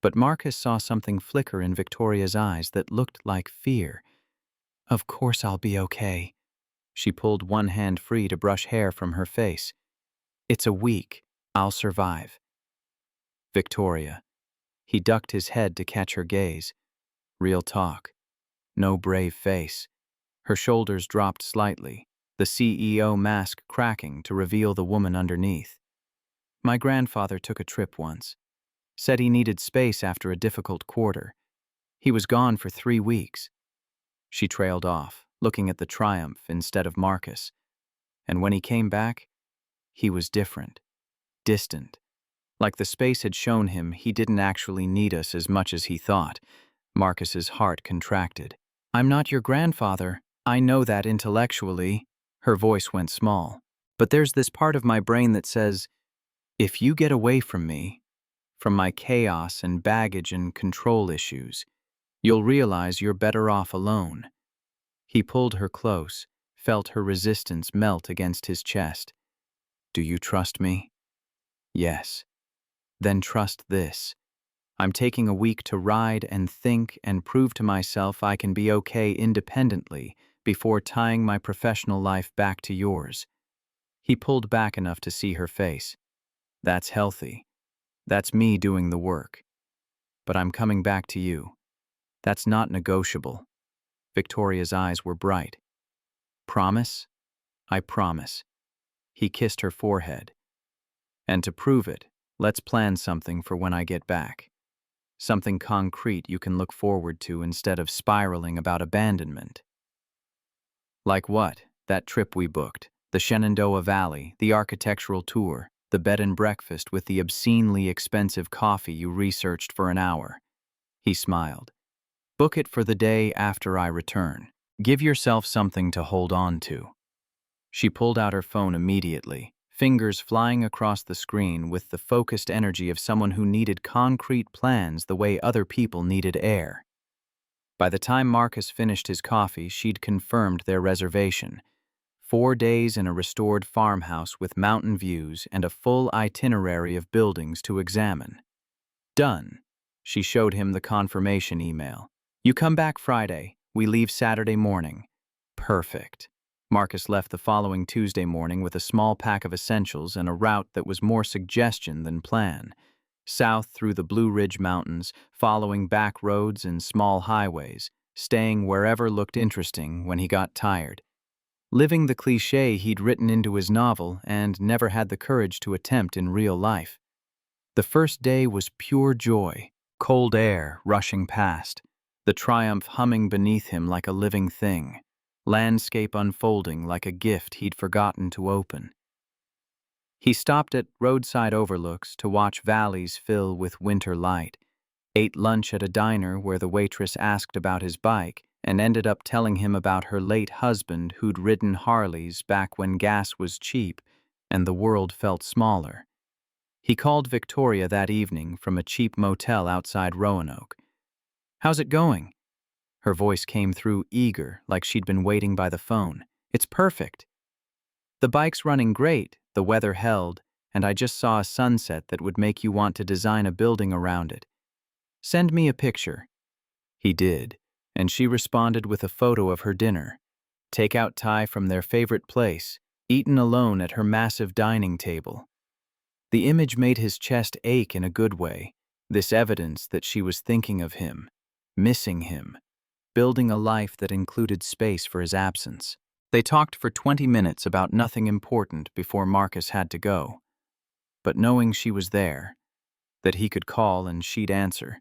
But Marcus saw something flicker in Victoria's eyes that looked like fear. Of course I'll be okay. She pulled one hand free to brush hair from her face. It's a week. I'll survive. Victoria. He ducked his head to catch her gaze. Real talk. No brave face. Her shoulders dropped slightly, the CEO mask cracking to reveal the woman underneath. My grandfather took a trip once. Said he needed space after a difficult quarter. He was gone for 3 weeks. She trailed off, looking at the Triumph instead of Marcus. And when he came back, he was different, distant. Like the space had shown him he didn't actually need us as much as he thought. Marcus's heart contracted. I'm not your grandfather. I know that intellectually. Her voice went small. But there's this part of my brain that says, if you get away from me, from my chaos and baggage and control issues, you'll realize you're better off alone. He pulled her close, felt her resistance melt against his chest. Do you trust me? Yes. Then trust this. I'm taking a week to ride and think and prove to myself I can be okay independently before tying my professional life back to yours. He pulled back enough to see her face. That's healthy. That's me doing the work. But I'm coming back to you. That's not negotiable. Victoria's eyes were bright. Promise? I promise. He kissed her forehead. And to prove it, let's plan something for when I get back. Something concrete you can look forward to instead of spiraling about abandonment. Like what? That trip we booked, the Shenandoah Valley, the architectural tour, the bed and breakfast with the obscenely expensive coffee you researched for an hour. He smiled. Book it for the day after I return. Give yourself something to hold on to. She pulled out her phone immediately, fingers flying across the screen with the focused energy of someone who needed concrete plans the way other people needed air. By the time Marcus finished his coffee, she'd confirmed their reservation. 4 days in a restored farmhouse with mountain views and a full itinerary of buildings to examine. Done. She showed him the confirmation email. You come back Friday. We leave Saturday morning. Perfect. Marcus left the following Tuesday morning with a small pack of essentials and a route that was more suggestion than plan. South through the Blue Ridge Mountains, following back roads and small highways, staying wherever looked interesting when he got tired. Living the cliché he'd written into his novel and never had the courage to attempt in real life. The first day was pure joy, cold air rushing past, the Triumph humming beneath him like a living thing, landscape unfolding like a gift he'd forgotten to open. He stopped at roadside overlooks to watch valleys fill with winter light, ate lunch at a diner where the waitress asked about his bike and ended up telling him about her late husband who'd ridden Harleys back when gas was cheap and the world felt smaller. He called Victoria that evening from a cheap motel outside Roanoke. "How's it going?" Her voice came through eager, like she'd been waiting by the phone. "It's perfect. The bike's running great, the weather held, and I just saw a sunset that would make you want to design a building around it. Send me a picture." He did, and she responded with a photo of her dinner. Takeout Thai from their favorite place, eaten alone at her massive dining table. The image made his chest ache in a good way, this evidence that she was thinking of him, missing him, building a life that included space for his absence. They talked for 20 minutes about nothing important before Marcus had to go. But knowing she was there, that he could call and she'd answer,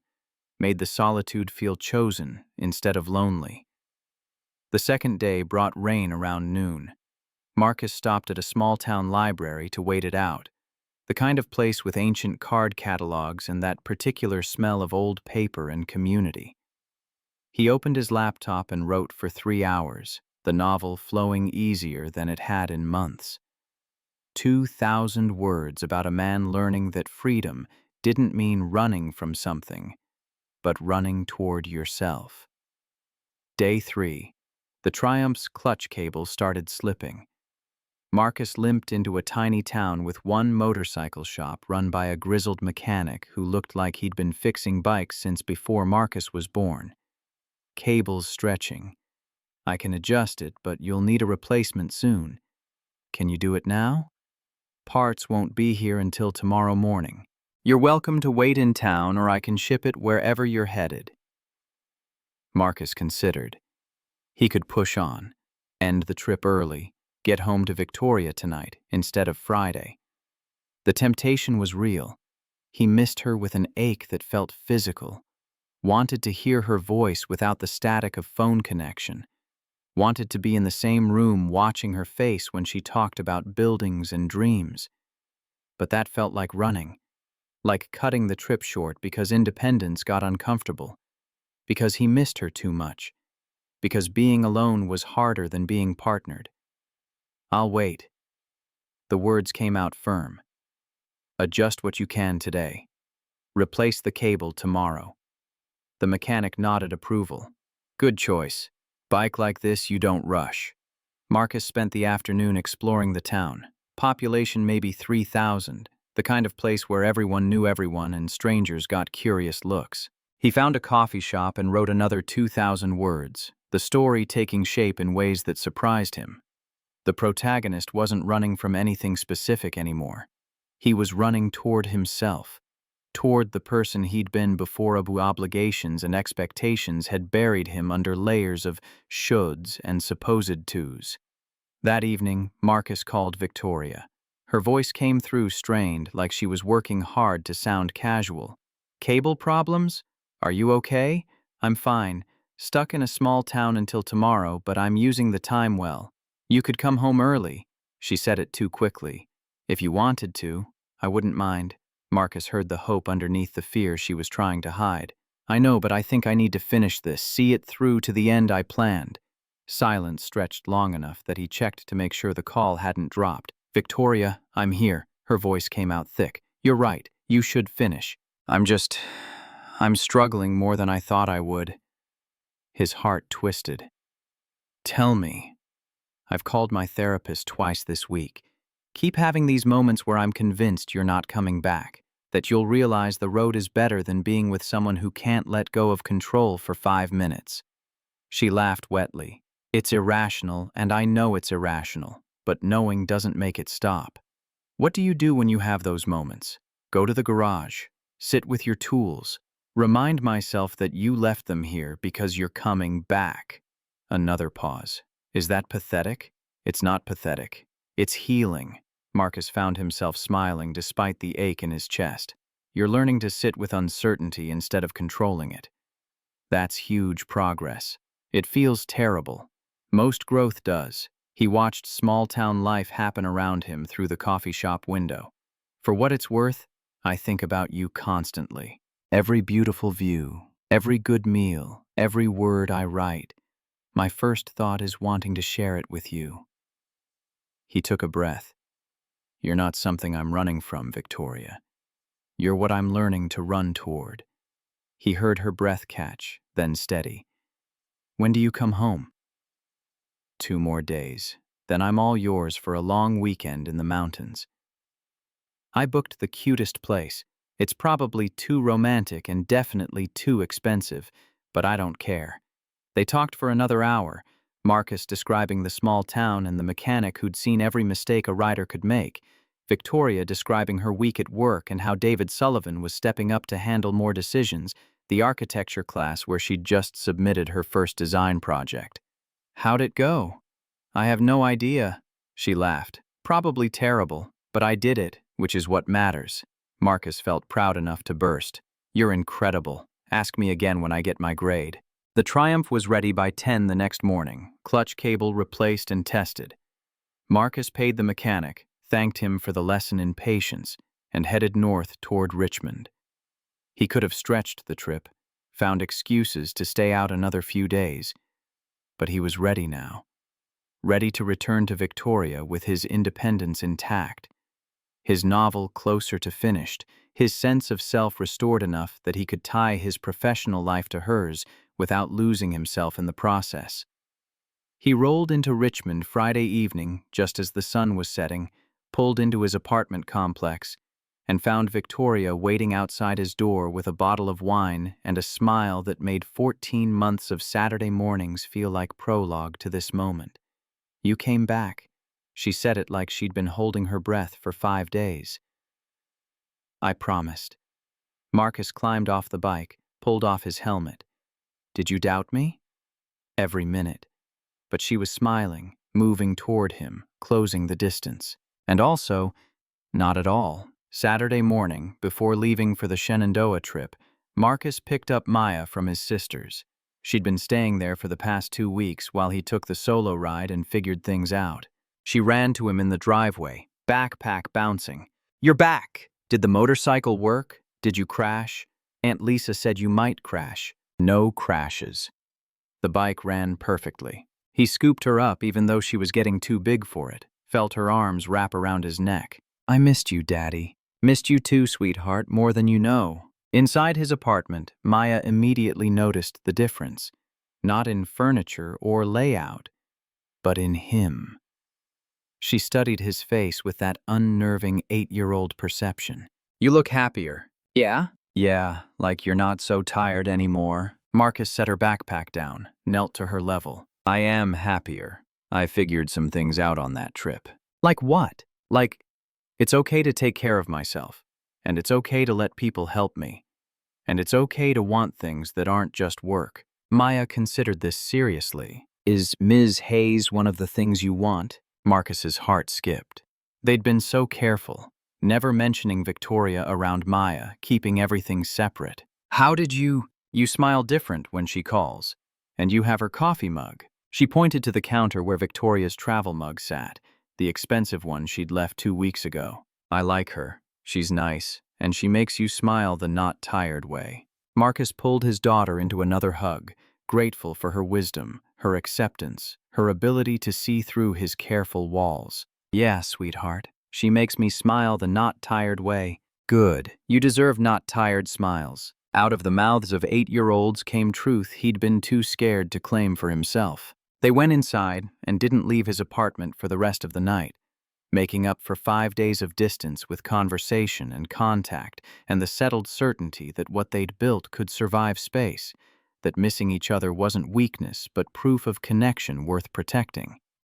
made the solitude feel chosen instead of lonely. The second day brought rain around noon. Marcus stopped at a small-town library to wait it out, the kind of place with ancient card catalogs and that particular smell of old paper and community. He opened his laptop and wrote for 3 hours, the novel flowing easier than it had in months. 2,000 words about a man learning that freedom didn't mean running from something, but running toward yourself. Day 3. The Triumph's clutch cable started slipping. Marcus limped into a tiny town with one motorcycle shop run by a grizzled mechanic who looked like he'd been fixing bikes since before Marcus was born. Cables stretching. "I can adjust it, but you'll need a replacement soon. Can you do it now? Parts won't be here until tomorrow morning. You're welcome to wait in town or I can ship it wherever you're headed." Marcus considered. He could push on, end the trip early, get home to Victoria tonight instead of Friday. The temptation was real. He missed her with an ache that felt physical, wanted to hear her voice without the static of phone connection, wanted to be in the same room watching her face when she talked about buildings and dreams. But that felt like running, like cutting the trip short because independence got uncomfortable, because he missed her too much, because being alone was harder than being partnered. "I'll wait." The words came out firm. "Adjust what you can today. Replace the cable tomorrow." The mechanic nodded approval. "Good choice. Bike like this, you don't rush." Marcus spent the afternoon exploring the town. Population maybe 3,000, the kind of place where everyone knew everyone and strangers got curious looks. He found a coffee shop and wrote another 2,000 words, the story taking shape in ways that surprised him. The protagonist wasn't running from anything specific anymore. He was running toward himself, toward the person he'd been before obligations and expectations had buried him under layers of shoulds and supposed tos. That evening, Marcus called Victoria. Her voice came through strained, like she was working hard to sound casual. "Cable problems? Are you okay?" "I'm fine. Stuck in a small town until tomorrow, but I'm using the time well. You could come home early." She said it too quickly. "If you wanted to, I wouldn't mind." Marcus heard the hope underneath the fear she was trying to hide. "I know, but I think I need to finish this, see it through to the end I planned." Silence stretched long enough that he checked to make sure the call hadn't dropped. Victoria, I'm here. Her voice came out thick. You're right. You should finish. I'm struggling more than I thought I would. His heart twisted. Tell me. I've called my therapist twice this week. Keep having these moments where I'm convinced you're not coming back, that you'll realize the road is better than being with someone who can't let go of control for 5 minutes. She laughed wetly. It's irrational, and I know it's irrational, but knowing doesn't make it stop. What do you do when you have those moments? Go to the garage. Sit with your tools. Remind myself that you left them here because you're coming back. Another pause. Is that pathetic? It's not pathetic. It's healing. Marcus found himself smiling despite the ache in his chest. You're learning to sit with uncertainty instead of controlling it. That's huge progress. It feels terrible. Most growth does. He watched small-town life happen around him through the coffee shop window. For what it's worth, I think about you constantly. Every beautiful view, every good meal, every word I write. My first thought is wanting to share it with you. He took a breath. You're not something I'm running from, Victoria. You're what I'm learning to run toward. He heard her breath catch, then steady. When do you come home? 2 more days. Then I'm all yours for a long weekend in the mountains. I booked the cutest place. It's probably too romantic and definitely too expensive, but I don't care. They talked for another hour, Marcus describing the small town and the mechanic who'd seen every mistake a rider could make, Victoria describing her week at work and how David Sullivan was stepping up to handle more decisions, the architecture class where she'd just submitted her first design project. How'd it go? I have no idea, she laughed. Probably terrible, but I did it, which is what matters. Marcus felt proud enough to burst. You're incredible. Ask me again when I get my grade. The Triumph was ready by 10 the next morning, clutch cable replaced and tested. Marcus paid the mechanic, thanked him for the lesson in patience, and headed north toward Richmond. He could have stretched the trip, found excuses to stay out another few days, but he was ready now. Ready to return to Victoria with his independence intact. His novel closer to finished, his sense of self restored enough that he could tie his professional life to hers without losing himself in the process. He rolled into Richmond Friday evening just as the sun was setting, pulled into his apartment complex, and found Victoria waiting outside his door with a bottle of wine and a smile that made 14 months of Saturday mornings feel like prologue to this moment. You came back. She said it like she'd been holding her breath for 5 days. I promised. Marcus climbed off the bike, pulled off his helmet. Did you doubt me? Every minute. But she was smiling, moving toward him, closing the distance. And also, not at all. Saturday morning, before leaving for the Shenandoah trip, Marcus picked up Maya from his sisters. She'd been staying there for the past 2 weeks while he took the solo ride and figured things out. She ran to him in the driveway, backpack bouncing. You're back! Did the motorcycle work? Did you crash? Aunt Lisa said you might crash. No crashes. The bike ran perfectly. He scooped her up even though she was getting too big for it, felt her arms wrap around his neck. I missed you, Daddy. Missed you too, sweetheart, more than you know. Inside his apartment, Maya immediately noticed the difference. Not in furniture or layout, but in him. She studied his face with that unnerving 8-year-old perception. You look happier. Yeah? Yeah, like you're not so tired anymore. Marcus set her backpack down, knelt to her level. I am happier. I figured some things out on that trip. Like what? Like, it's okay to take care of myself, and it's okay to let people help me, and it's okay to want things that aren't just work. Maya considered this seriously. Is Ms. Hayes one of the things you want? Marcus's heart skipped. They'd been so careful, never mentioning Victoria around Maya, keeping everything separate. How did you smile different when she calls, and you have her coffee mug. She pointed to the counter where Victoria's travel mug sat, the expensive one she'd left 2 weeks ago. I like her. She's nice, and she makes you smile the not tired way. Marcus pulled his daughter into another hug, grateful for her wisdom, her acceptance, her ability to see through his careful walls. Yeah, sweetheart. She makes me smile the not-tired way. Good. You deserve not-tired smiles. Out of the mouths of 8-year-olds came truth he'd been too scared to claim for himself. They went inside and didn't leave his apartment for the rest of the night, making up for 5 days of distance with conversation and contact and the settled certainty that what they'd built could survive space, that missing each other wasn't weakness but proof of connection worth protecting.